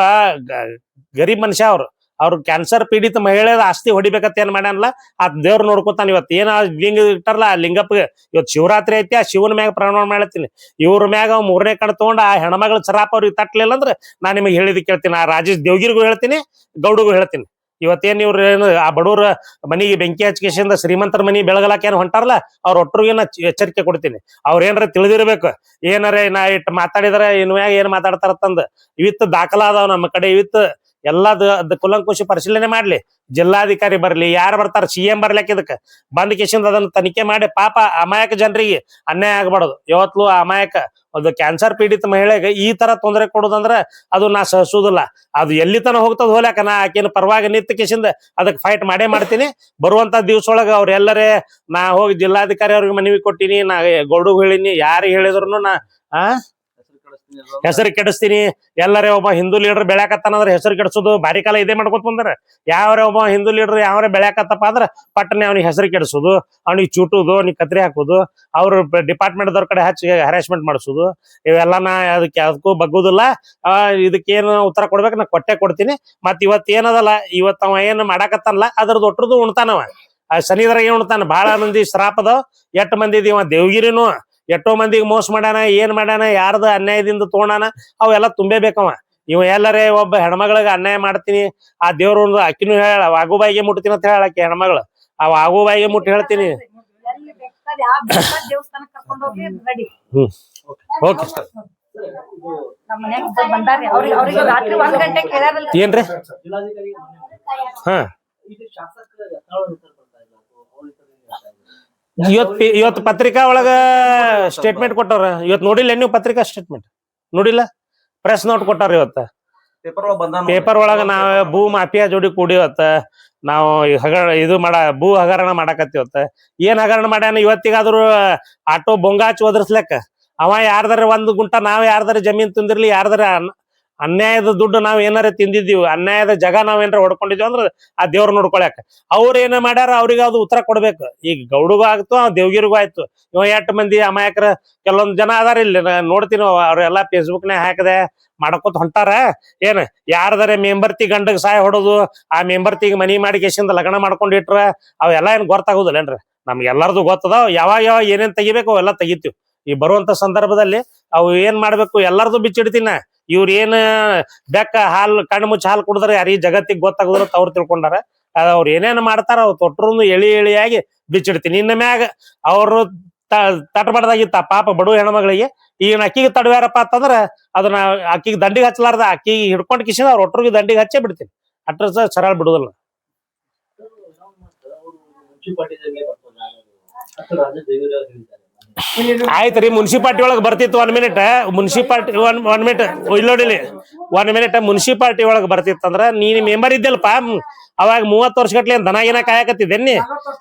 ಗರೀಬ್ ಮನುಷ್ಯ, ಅವ್ರ ಕ್ಯಾನ್ಸರ್ ಪೀಡಿತ ಮಹಿಳೆದ ಆಸ್ತಿ ಹೊಡಿಬೇಕಂತ ಏನ್ ಮಾಡ್ಯಾನಲ್ಲ, ಆ ದೇವ್ರ ನೋಡ್ಕೊತಾನ. ಇವತ್ತು ಏನ ಲಿಂಗ ಇಟ್ಟಾರಲ್ಲ ಆ ಲಿಂಗಪ್ಪಗೆ, ಇವತ್ತು ಶಿವರಾತ್ರಿ ಐತಿ, ಆ ಶಿವನ ಮ್ಯಾಗ ಪ್ರಮಾಣ ಮಾಡ್ತೀನಿ. ಇವ್ರ ಮ್ಯಾಗ 3ನೇ ಕಣ್ ತಗೊಂಡ ಆ ಹೆಣ್ಮಗಳ ಸರಾಪ ಅವ್ರಿಗೆ ತಟ್ಲಿಲ್ಲ ಅಂದ್ರೆ ನಾ ನಿಮಗೆ ಹೇಳಿದ್ ಕೇಳ್ತೀನಿ. ಆ ರಾಜೇಶ್ ದೇವ್ಗಿರಿಗೂ ಹೇಳ್ತೀನಿ, ಗೌಡಗೂ ಹೇಳ್ತೀನಿ. ಇವತ್ತೇನ್ ಇವ್ರ ಏನು ಆ ಬಡವ್ರ ಮನಿಗೆ ಬೆಂಕಿ ಹಚ್ಕೇಶಿಂದ ಶ್ರೀಮಂತರ ಮನಿ ಬೆಳಗಲಾಕ ಏನ್ ಹೊಂಟಾರಲ್ಲ, ಅವ್ರ ಒಟ್ಟರಿಗೆ ನಾ ಎಚ್ಚರಿಕೆ ಕೊಡ್ತೀನಿ. ಅವ್ರ ಏನಾರ ತಿಳಿದಿರ್ಬೇಕು, ಏನಾರ ನಾ ಇಟ್ಟು ಮಾತಾಡಿದ್ರ ಇನ್ ಮ್ಯಾಗ ಏನ್ ಮಾತಾಡ್ತಾರತ್ತಂದ ಇವಿತ್ತು ದಾಖಲ ಅದಾವ ನಮ್ಮ ಕಡೆ. ಇವಿತ್ತು ಎಲ್ಲದ ಕುಲಂಕುಷಿ ಪರಿಶೀಲನೆ ಮಾಡ್ಲಿ. ಜಿಲ್ಲಾಧಿಕಾರಿ ಬರ್ಲಿ, ಯಾರು ಬರ್ತಾರ, CM ಬರ್ಲಿಕ್ಕೆ ಇದಕ್ಕೆ ಬಂದ್ ಕಿಶಿಂದ ಅದನ್ನ ತನಿಖೆ ಮಾಡಿ. ಪಾಪ ಅಮಾಯಕ ಜನರಿಗೆ ಅನ್ಯಾಯ ಆಗ್ಬಾರ್ದು. ಯಾವತ್ಲೂ ಅಮಾಯಕ ಒಂದು ಕ್ಯಾನ್ಸರ್ ಪೀಡಿತ ಮಹಿಳೆಗೆ ಈ ತರ ತೊಂದರೆ ಕೊಡೋದಂದ್ರ ಅದು ನಾ ಸಹಿಸುದಿಲ್ಲ. ಅದು ಎಲ್ಲಿ ತನ ಹೋಗ್ತದ ಹೋಗ್ಲಾಕ ನಾ ಆಕೆನ ಪರವಾಗಿ ನಿಂತ ಕಿಶಿಂದ ಅದಕ್ಕೆ ಫೈಟ್ ಮಾಡೇ ಮಾಡ್ತೀನಿ. ಬರುವಂತ ದಿವ್ಸೊಳಗ ಅವ್ರೆಲ್ಲರೇ ನಾ ಹೋಗಿ ಜಿಲ್ಲಾಧಿಕಾರಿ ಅವ್ರಿಗೆ ಮನವಿ ಕೊಟ್ಟಿನಿ, ನಾ ಗೌಡಗ್ ಹೇಳಿನಿ, ಯಾರಿಗೆ ಹೇಳಿದ್ರು ನಾ ಹೆಸರು ಕೆಡಿಸ್ತೀನಿ. ಎಲ್ಲರೇ ಒಬ್ಬ ಹಿಂದೂ ಲೀಡರ್ ಬೆಳ್ಯಾಕತ್ತಾನಂದ್ರೆ ಹೆಸರು ಕೆಡಿಸೋದು ಭಾರಿ ಕಾಲ ಇದೇ ಮಾಡ್ಕೊತ ಬಂದಾರ. ಯಾವ್ರೆ ಒಬ್ಬ ಹಿಂದೂ ಲೀಡರ್ ಯಾವ್ರೆ ಬೆಳ್ಯಾಕತ್ತಪ್ಪ ಅಂದ್ರ ಪಟ್ಟನೆ ಅವ್ನಿಗೆ ಹೆಸರು ಕೆಡಿಸೋದು, ಅವ್ನಿಗೆ ಚೂಟುದು, ಅವ್ನಿಗೆ ಕತ್ರಿ ಹಾಕೋದು, ಅವ್ರ ಡಿಪಾರ್ಟ್ಮೆಂಟ್ದವ್ರ ಕಡೆ ಹಚ್ಚಿ ಹ್ಯಾರಾಸ್ಮೆಂಟ್ ಮಾಡಿಸೋದು, ಇವೆಲ್ಲ ನಾ ಅದಕ್ಕೂ ಬಗ್ಗುದಿಲ್ಲ. ಇದಕ್ಕೇನು ಉತ್ತರ ಕೊಡ್ಬೇಕು ನಾ ಕೊಟ್ಟೆ ಕೊಡ್ತೀನಿ. ಮತ್ ಇವತ್ ಏನದಲ್ಲ, ಇವತ್ ಅವ ಏನ್ ಮಾಡಾಕತ್ತಾನಲ್ಲ ಅದ್ರದ್ದು ಒಟ್ಟರದು ಉಣ್ತಾನವ. ಶನಿದ್ರಾಗ ಉಣ್ತಾನ. ಬಹಳ ಮಂದಿ ಶ್ರಾಪದ, 8 ಮಂದಿ ಇವ ದೇವಗಿರಿನು ಎಷ್ಟೋ ಮಂದಿಗೆ ಮೋಸ ಮಾಡ್ಯಾನ, ಏನ್ ಮಾಡ್ಯಾನ, ಯಾರ್ದ ಅನ್ಯಾಯದಿಂದ ತೋಣಾನ, ಅವೆಲ್ಲ ತುಂಬೇಬೇಕವ. ಇವ ಎಲ್ಲರೇ ಒಬ್ಬ ಹೆಣ್ಮಗಳಿಗೆ ಅನ್ಯಾಯ ಮಾಡ್ತೀನಿ, ಆ ದೇವ್ರ ಒಂದು ಅಕ್ಕಿನೂ ಹೇಳ ವಾಗುಬಾಯಿಗೆ ಮುಟ್ತೀನಿ ಅಂತ ಹೇಳಕ್ಕೆ ಹೆಣ್ಮಗಳು, ಆ ವಾಗುಬಾಯಿಗೆ ಮುಟ್ಟಿ ಹೇಳ್ತೀನಿ. ದೇವಸ್ಥಾನಕ್ಕೆ ಕರ್ಕೊಂಡು ಹೋಗಿ ರೆಡಿ. ಓಕೆ ನಮ್ಮ ಮನ್ಯಾಗ ಬಂದಾರ್ರಿ, ಅವ್ರಿಗೆ ರಾತ್ರಿ 1 ಗಂಟೆಗೆ ಹೇಳ್ಯಾರಲ್ಲ. ಏನ್ರಿ? ಹಾ, ಇವತ್ತು ಪತ್ರಿಕಾ ಒಳಗ ಸ್ಟೇಟ್ಮೆಂಟ್ ಕೊಟ್ಟವ್ರ. ಇವತ್ತು ನೋಡಿಲ್ಲ ನೀವು ಪತ್ರಿಕಾ ಸ್ಟೇಟ್ಮೆಂಟ್? ನೋಡಿಲ್ಲ? ಪ್ರೆಸ್ ನೋಟ್ ಕೊಟ್ಟಾರ ಇವತ್ತ ಪೇಪರ್ ಒಳಗ. ನಾವ್ ಭೂ ಮಾಫಿಯಾ ಜೋಡಿ ಕೂಡಿವತ್ತ ನಾವು ಭೂ ಹಗರಣ ಮಾಡಾಕತ್ತಿವತ್ತ. ಏನ್ ಹಗರಣ ಮಾಡ್ಯಾನ? ಇವತ್ತಿಗಾದ್ರು ಆಟೋ ಬೊಂಗಾಚ್ ಒದರ್ಸ್ಲಕ್ಕ ಅವ ಯಾರ್ದಾರ 1 ಗುಂಟ ನಾವ್ ಯಾರ್ದಾರ ಜಮೀನ್ ತಿಂದಿರ್ಲಿ, ಯಾರ್ದಾರ ಅನ್ಯಾಯದ ದುಡ್ಡು ನಾವ್ ಏನಾರ ತಿಂದಿದ್ದೀವಿ, ಅನ್ಯಾಯದ ಜಗ ನಾವ್ ಏನಾರ ಹೊಡ್ಕೊಂಡಿದ್ವಿ ಅಂದ್ರ ಆ ದೇವ್ರ ನೋಡ್ಕೊಳಕ್ ಅವ್ರ ಏನ ಮಾಡ್ಯಾರ, ಅವ್ರಿಗೆ ಅದು ಉತ್ತರ ಕೊಡ್ಬೇಕು. ಈಗ ಗೌಡಗೂ ಆಯ್ತು, ದೇವ್ಗಿರಿಗೂ ಆಯ್ತು. ಇವ 8 ಮಂದಿ ಅಮಾಯಕರ ಕೆಲವೊಂದ್ ಜನ ಅದಾರ ಇಲ್ಲಿ ನೋಡ್ತೀನಿ, ಅವ್ರೆಲ್ಲಾ ಫೇಸ್ಬುಕ್ನಾಗ ಹಾಕದೆ ಮಾಡ್ಕೊತ ಹೊಂಟಾರ. ಏನ್ ಯಾರ್ದಾರ ಮೆಂಬರ್ತಿ ಗಂಡಗ್ ಸಹಾಯ ಹೊಡೋದು, ಆ ಮೆಂಬರ್ತಿಗೆ ಮನಿ ಮಾಡಿ ಕೇಸಿಂದ ಲಗ್ನ ಮಾಡ್ಕೊಂಡಿಟ್ರ ಅವೆಲ್ಲಾ ಏನ್ ಗೊತ್ತಾಗುದಿಲ್ಲೇನ್ರಿ? ನಮ್ಗೆ ಎಲ್ಲಾರ್ದು ಗೊತ್ತದ. ಯಾವಾಗ ಏನೇನ್ ತೆಗಿಬೇಕು ಅವೆಲ್ಲ ತೆಗಿತೀವಿ. ಈ ಬರುವಂತ ಸಂದರ್ಭದಲ್ಲಿ ಅವು ಏನ್ ಮಾಡ್ಬೇಕು ಎಲ್ಲಾರ್ದು ಬಿಚ್ಚಿಡ್ತೀನ. ಇವ್ರ ಏನ್ ಬೆಕ್ಕ ಹಾಲು ಕಣ್ಣು ಮುಚ್ಚಿ ಹಾಲು ಕುಡಿದ್ರೆ ಯಾರಿಗೆ ಜಗತ್ತಿಗೆ ಗೊತ್ತಾಗುದ್ರ ಅವ್ರು ತಿಳ್ಕೊಂಡಾರ. ಅವ್ರ ಏನೇನ್ ಮಾಡ್ತಾರ ಅವ್ ತೊಟ್ರು ಎಳಿಯಾಗಿ ಬಿಚ್ಚಿಡ್ತೀನಿ. ಇನ್ನ ಮ್ಯಾಗ ಅವ್ರು ತಟ್ಬಾರ್ದಾಗಿತ್ತ ಪಾಪ ಬಡವ ಹೆಣ್ಮಗಳಿಗೆ. ಈಗ ಅಕ್ಕಿಗೆ ತಡವ್ಯಾರಪ್ಪ ಅಂತಂದ್ರ ಅದನ್ನ ಅಕ್ಕಿಗೆ ದಂಡಿಗೆ ಹಚ್ಚಲಾರ್ದ ಅಕ್ಕಿಗೆ ಹಿಡ್ಕೊಂಡ್ ಕಿಸಿದ ಅವ್ರ ಒಟ್ಟರಿಗೆ ದಂಡಿಗೆ ಹಚ್ಚೇ ಬಿಡ್ತೀನಿ. ಅಟ್ರ ಸರಳ ಬಿಡುದಿಲ್ಲ. ಆಯ್ತ್ರಿ, ಮುನ್ಸಿಪಾಲ್ಟಿ ಒಳಗ್ ಬರ್ತಿತ್ತು 1 ಮಿನಿಟ್. ಮುನ್ಸಿಪಾಲ್ಟಿ 1 ಮಿನಿಟ್ ಇಲ್ಲೋಡಿಲಿ 1 ಮಿನಿಟ್ ಮುನ್ಸಿಪಾಲ್ಟಿ ಒಳಗ್ ಬರ್ತಿತ್ತಂದ್ರ ನೀನ್ ಮೆಂಬರ್ ಇದ್ದಲ್ಪ ಅವಾಗ 30 ವರ್ಷ ಗಟ್ಲೆ ದನ ಏನ ಕಾಯಕತ್ತಿದ್ದೇನಿ.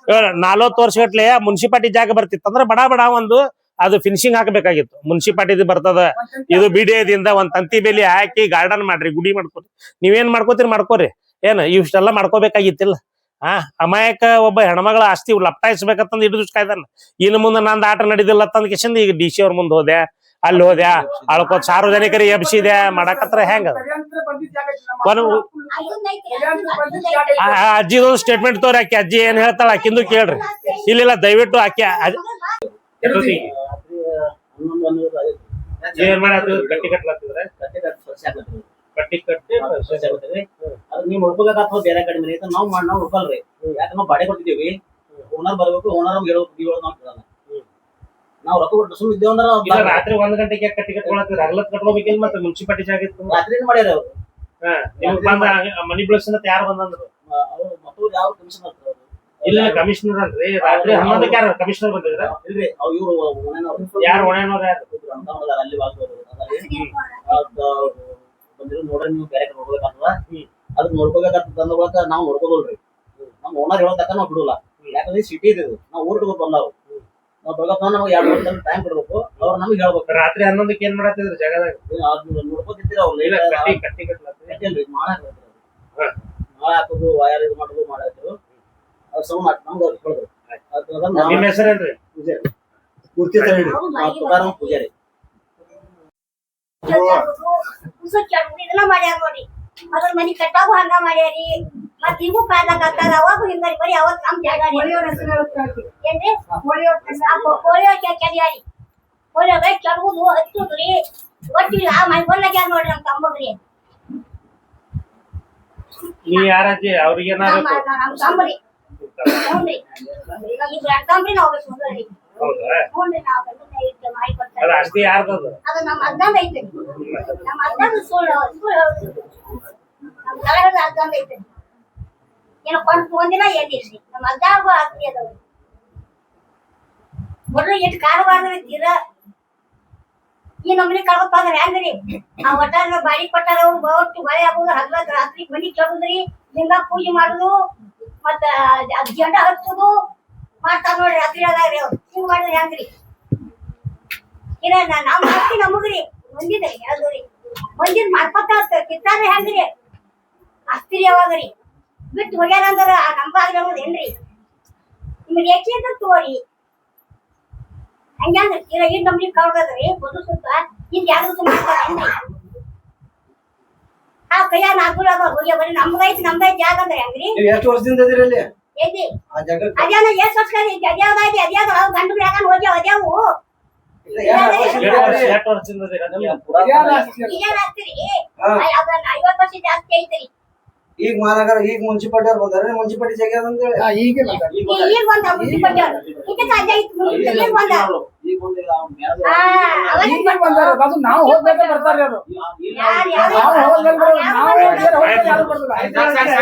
40 ವರ್ಷ ಗಟ್ಲೆ ಮುನ್ಸಿಪಾಲ್ಟಿ ಜಾಗ ಬರ್ತಿತ್ತಂದ್ರ ಬಡ ಒಂದು ಅದು ಫಿನಿಶಿಂಗ್ ಹಾಕಬೇಕಾಗಿತ್ತು. ಮುನ್ಸಿಪಾಲ್ಟಿ ಬರ್ತದ, ಇದು BDAದಿಂದ ಒಂದ್ ತಂತಿ ಬೇಲಿ ಹಾಕಿ ಗಾರ್ಡನ್ ಮಾಡ್ರಿ, ಗುಡಿ ಮಾಡ್ಕೊರಿ. ನೀವೇನ್ ಮಾಡ್ಕೋತೀರಿ ಮಾಡ್ಕೋರಿ, ಏನ್ ಇಷ್ಟೆಲ್ಲಾ ಮಾಡ್ಕೋಬೇಕಾಗಿತ್ತಿಲ್ಲ. ಅಮಾಯಕ ಒಬ್ಬ ಹೆಣ್ಮಗಳ ಆಸ್ತಿ ಲಪ್ಟಾಯಿಸ್ಬೇಕಂತಂದ್ ಹಿಡಿದು ಕಾಯ್ದಾನ. ಇನ್ನು ಮುಂದೆ ನಂದು ಆಟ ನಡಿದಿಲ್ಲ ತಂದ್ ಕಿಶಿಂದ ಈಗ DC ಅವ್ರ ಮುಂದೆ ಹೋದೆ, ಅಲ್ಲಿ ಹೋದ್ಯಾ ಅಳ್ಕೋತ್ ಸಾರ್ವಜನಿಕರಿಗೆ ಎಬ್ಸಿದೆ ಮಾಡಕತ್ರ ಹೆಂಗ ಅಜ್ಜಿದೊಂದು ಸ್ಟೇಟ್ಮೆಂಟ್ ತೋರಿ ಆಕಿ ಅಜ್ಜಿ ಏನ್ ಹೇಳ್ತಾಳ ಆಕಿಂದು ಕೇಳ್ರಿ. ಇಲ್ಲ ದಯವಿಟ್ಟು ಆಕಿ ಏನ್ ಮಾಡಾದ್ರು ಕಟ್ಟಿ ಕಟ್ಲಾತಿದ್ರೆ ಕಟ್ಟಿ ಕಟ್ಟಿ ಅದ್ ನೀವ್ ನೋಡ್ಕೋಬೇಕಾಗ್ತದ ಬೇರೆ ಕಡೆ ಮನೆ ಐತೆ ನಾವ್ ನೋಡ್ಕೊಳ್ರಿ. ಯಾಕಂದ್ರೆ ನಾವು ಬಾಡೆ ಕೊಟ್ಟಿದ್ದೀವಿ, ಓನರ್ ಬರ್ಬೇಕು, ಓನರ್ ನಾವ್ ರೊಕ್ಕ ಕೊಟ್ಟು ಸುಮ್ಮನೆ ಇದ್ದೇವೆ ಅಂದ್ರೆ ರಾತ್ರಿ 1 ಗಂಟೆಗೆ ಕಟ್ಟಿ ಕಟ್ಕೊಳತ್ತಿದ್ರ ಹಗಲತ್ ಕಟ್ಕೋಬೇಕಿಲ್ಲ. ಮತ್ತೆ ಮುನ್ಸಿಪಾಲಿಟಿ ಜಾಗ ಇತ್ತು ರಾತ್ರಿ ಮಾಡ್ಯಾರ ಅವ್ರು. ಮನಿ ಬೆಳೆಸಿನ ಯಾರು ಬಂದಂದ್ರು ಅವ್ರು ಮತ್ತೊಂದು ಯಾವ ಕಮಿಷನ್ ಆಗ್ತದೆ ಇಲ್ಲ ಕಮಿಷನರ್ ಅಲ್ರಿ. ರಾತ್ರಿ 11ಕ್ಕೆ ಯಾರು ಕಮಿಷನರ್ ಬಂದಿದ್ರ? ಇಲ್ರಿ ಅವ್ ಇವ್ರು ಯಾರು ಒಣನವ್ರು ಯಾರು ಅಲ್ಲಿ ಬಂದಿರೋ ನೋಡ್ರಿ ನೀವು ಬೇರೆ ಕಡೆ ನೋಡ್ಬೇಕಾಗ್ತದ. ಅದನ್ನ ನೋಡ್ಕೋಬೇಕಾಗ್ತದ ಅಂದ್ರೊಳಕ ನಾವ್ ನೋಡ್ಕೋದಲ್ರಿ. ನಮ್ ಓನರ್ ಹೇಳೋ ತಕ್ಕ ನಾವ್ ಬಿಡಲ್ಲ. ಯಾಕಂದ್ರೆ ಸಿಟಿ ಇದೆ ನಾವು ಊರ್ ಬಂದಾವ್ ನಾವ್ ಬೆಳಗ್ಗೆ ನಮ್ಗೆ 2 ಗಂಟೆ ಟೈಮ್ ಕೊಡ್ಬೇಕು. ಅವ್ರು ನಮ್ಗೆ ಹೇಳ್ಬೇಕು. ರಾತ್ರಿ 11ಕ್ಕೆ ಏನ್ ಮಾಡತ್ತಿದ್ರು ಜಾಗದಾಗ? ನೋಡ್ಕೋತಿರ್ತೀರ ಅವ್ರು ಕಟ್ಟಿ ಕಟ್ಟಿ ಮಾಡ ಹಾಕೋದು ವಯರ್ ಇದು ಮಾಡೋದು ಮಾಡಿದ್ರು. ಅವ್ರು ಸಮ ನಮ್ಗೆ ಹೇಳಿದ್ರು. ನಿಮ್ಮ ಹೆಸರೇನ್ರಿ? ತುಕಾರಾಮ್ ಪೂಜಾರಿ. ಇದನ್ನ ಮಾಡ್ಯಾರ ನೋಡಿ. ಅದ್ರ ಮನಿ ಕಟ್ಟಾಗು ಹಂಗ ಮಾಡ್ಯಾರಿ. ಮತ್ ಹಿಂಗೂ ಕಾಯ್ದಾಗ ಆಗ್ತದ. ಅವಾಗ ಹಿಂಗಾರಿ ಬರೀ ಅವತ್ ನಮ್ ಜಾಗ ಏನ್ರಿ ಪೋಲಿಯೋ ಕೆಡಿಯಾರಿ. ಪೋಲಿಯೋಗ ಕೆಡಗುದು ಹಚ್ಚುದ್ರಿ ಒಟ್ಟಿಲ್ಲ ಮೈ ಬಂದಾಗ್ಯಾರ ನೋಡ್ರಿ ನಮ್ ತಮ್ಮಗ್ರಿ. ನೀ ಯಾರಜ್ಜಿ ಅವ್ರಿಗೆ ಏನಾದ್ರು ನಮ್ ತಮ್ಮರಿ ಹ್ಞೂನ್ರಿ. ಇಬ್ರು ಅಣ್ಣಂಬ್ರಿ ನಾವ್ ಹೋಗ್ರಿ. ಹೌದಾ? ಹ್ಞೂನ್ರಿ ನಾವ್ ಮಾಡಿ ಅದ ಕೊಡ್ತಾರೆ. ಅಷ್ಟೇ ಯಾರ್ದದು? ಅದು ನಮ್ಮ ಅಜ್ಜಂದ ಐತೆ. ನಮ್ಮ ಅಜ್ಜಂದ ಸುಳ್ಳು ನಮ್ ತಲೆಗದ ಅಜ್ಜಂದ ಐತೆ. ಏನೋ ಕೊಂಡು ಒಂದಿನ ಎಲ್ಲಿರ್ಸಿ ನಮ್ಮ ಅಜ್ಜಾಗೂ ಆಸ್ತಿ ಅದಾವ. ಮೊದಲು ಎಷ್ಟು ಕಾರವಾರದಲ್ಲಿ ತೀರ ಈ ನಮ್ಮನೆ ಕಳ್ಕೊತಾರ ಹೆಂಗ್ರಿ? ಆ ಒಟ್ಟಾರ ಬಾಡಿ ಕೊಟ್ಟಾರ ಅವ್ರು ಒಟ್ಟು ಮಳೆ ಆಗೋದು ಹಗ್ಲದ ರಾತ್ರಿ ಮನಿ ಕೆಡುದ್ರಿ, ಲಿಂಗ ಪೂಜೆ ಮಾಡುದು, ಮತ್ತ ಜಂಡ ಹಚ್ಚುದು ಮಾಡ್ತಾರ ನೋಡ್ರಿ. ರಾತ್ರಿ ಅದಾಗ್ರಿ ಅವ್ರು ಹಿಂಗ್ ಮಾಡಿದ್ರೆ ಹೆಂಗ್ರಿ? ಇಲ್ಲ ನಾವ್ ಮಾಡ್ತೀವಿ ನಮಗ್ರಿ ಮಂದಿದ್ರಿ ಯಾವ್ದ್ರಿ ಮಂದಿದ್ ಮಾಡ್ಕೊತ ಕಿತ್ತಾರ ಹೆಂಗ್ರಿ? ಅಸ್ತಿರಿ ಯಾವಾಗ್ರಿ ಬಿಟ್ಟು ಹೋಗ್ಯಾರ ಅಂದ್ರ ನಂಬಾಗ್ರಿ ಅನ್ನೋದೇನ್ರಿ? ನಿಮ್ಗೆ ಏಕೆ ಅಂತ ತೋರಿ ಹಂಗ್ಯಾಂಗ ತೀರ ಈ ನಮ್ಗೆ ಕಳ್ದದ್ರಿ ಬದು ಸುತ್ತ ಹಿಂಗ್ ಯಾರು ಮಾಡ್ತಾರೇನ್ರಿ? ಆ ಕೈಯ ನಾಲ್ಕು ಹೋಗ್ಯ ಬರೀ ನಮ್ದೈತಿ ಜಾಗ ಅಂದ್ರೆ ಹೆಂಗ್ರಿ? ಎಷ್ಟು ವರ್ಷದಿಂದ ಇದೀರಿ ಅಲ್ಲಿ ಐತಿ ಆ ಜಾಗಕ್ಕೆ? ಅದ್ಯಾನ ಎಷ್ಟ್ ವರ್ಷ ಅದ್ಯಾವ್ದೈತಿ ಅದ್ಯಾವ್ದು ಅವ್ ಗಂಡು ಯಾಕಂದ್ ಹೋಗ್ಯಾವ ಅದ್ಯಾವು ಎಷ್ಟು ವರ್ಷದಿಂದ ಇದೀರ ನೀವು? ಈಗೇನ್ ಆಗ್ತೀರಿ? ಅದನ್ನ 50 ವರ್ಷ ಜಾಸ್ತಿ ಐತ್ರಿ. ಈಗ ಮಹಾನಗರ ಈಗ ಮುನ್ಸಿಪಾಲಿಟಿ ಅವ್ರು ಬಂದಾರೆ. ಮುನ್ಸಿಪಾಲಿಟಿ ಜಾಗ ಅಂತೇಳಿ ಈಗ ಬಂದ ಮುನ್ಸಿಪಾಲಿಟಿ ಅವ್ರು ಈಗ ಸಾಧ್ಯ ಐತಿ. ಈಗ ಬಂದ ಈಗ ಬಂದಿಲ್ಲ ಅದು ನಾವು ಹೋಗ್ಬೇಕು ಬರ್ತಾರೆ ಅವರು. ಯಾರು ನಾವು ಹೋಗ್ಬೇಕು, ನಾವು ಹೋಗ್ಬೇಕು, ಯಾರು ಬರ್ತಾರೆ.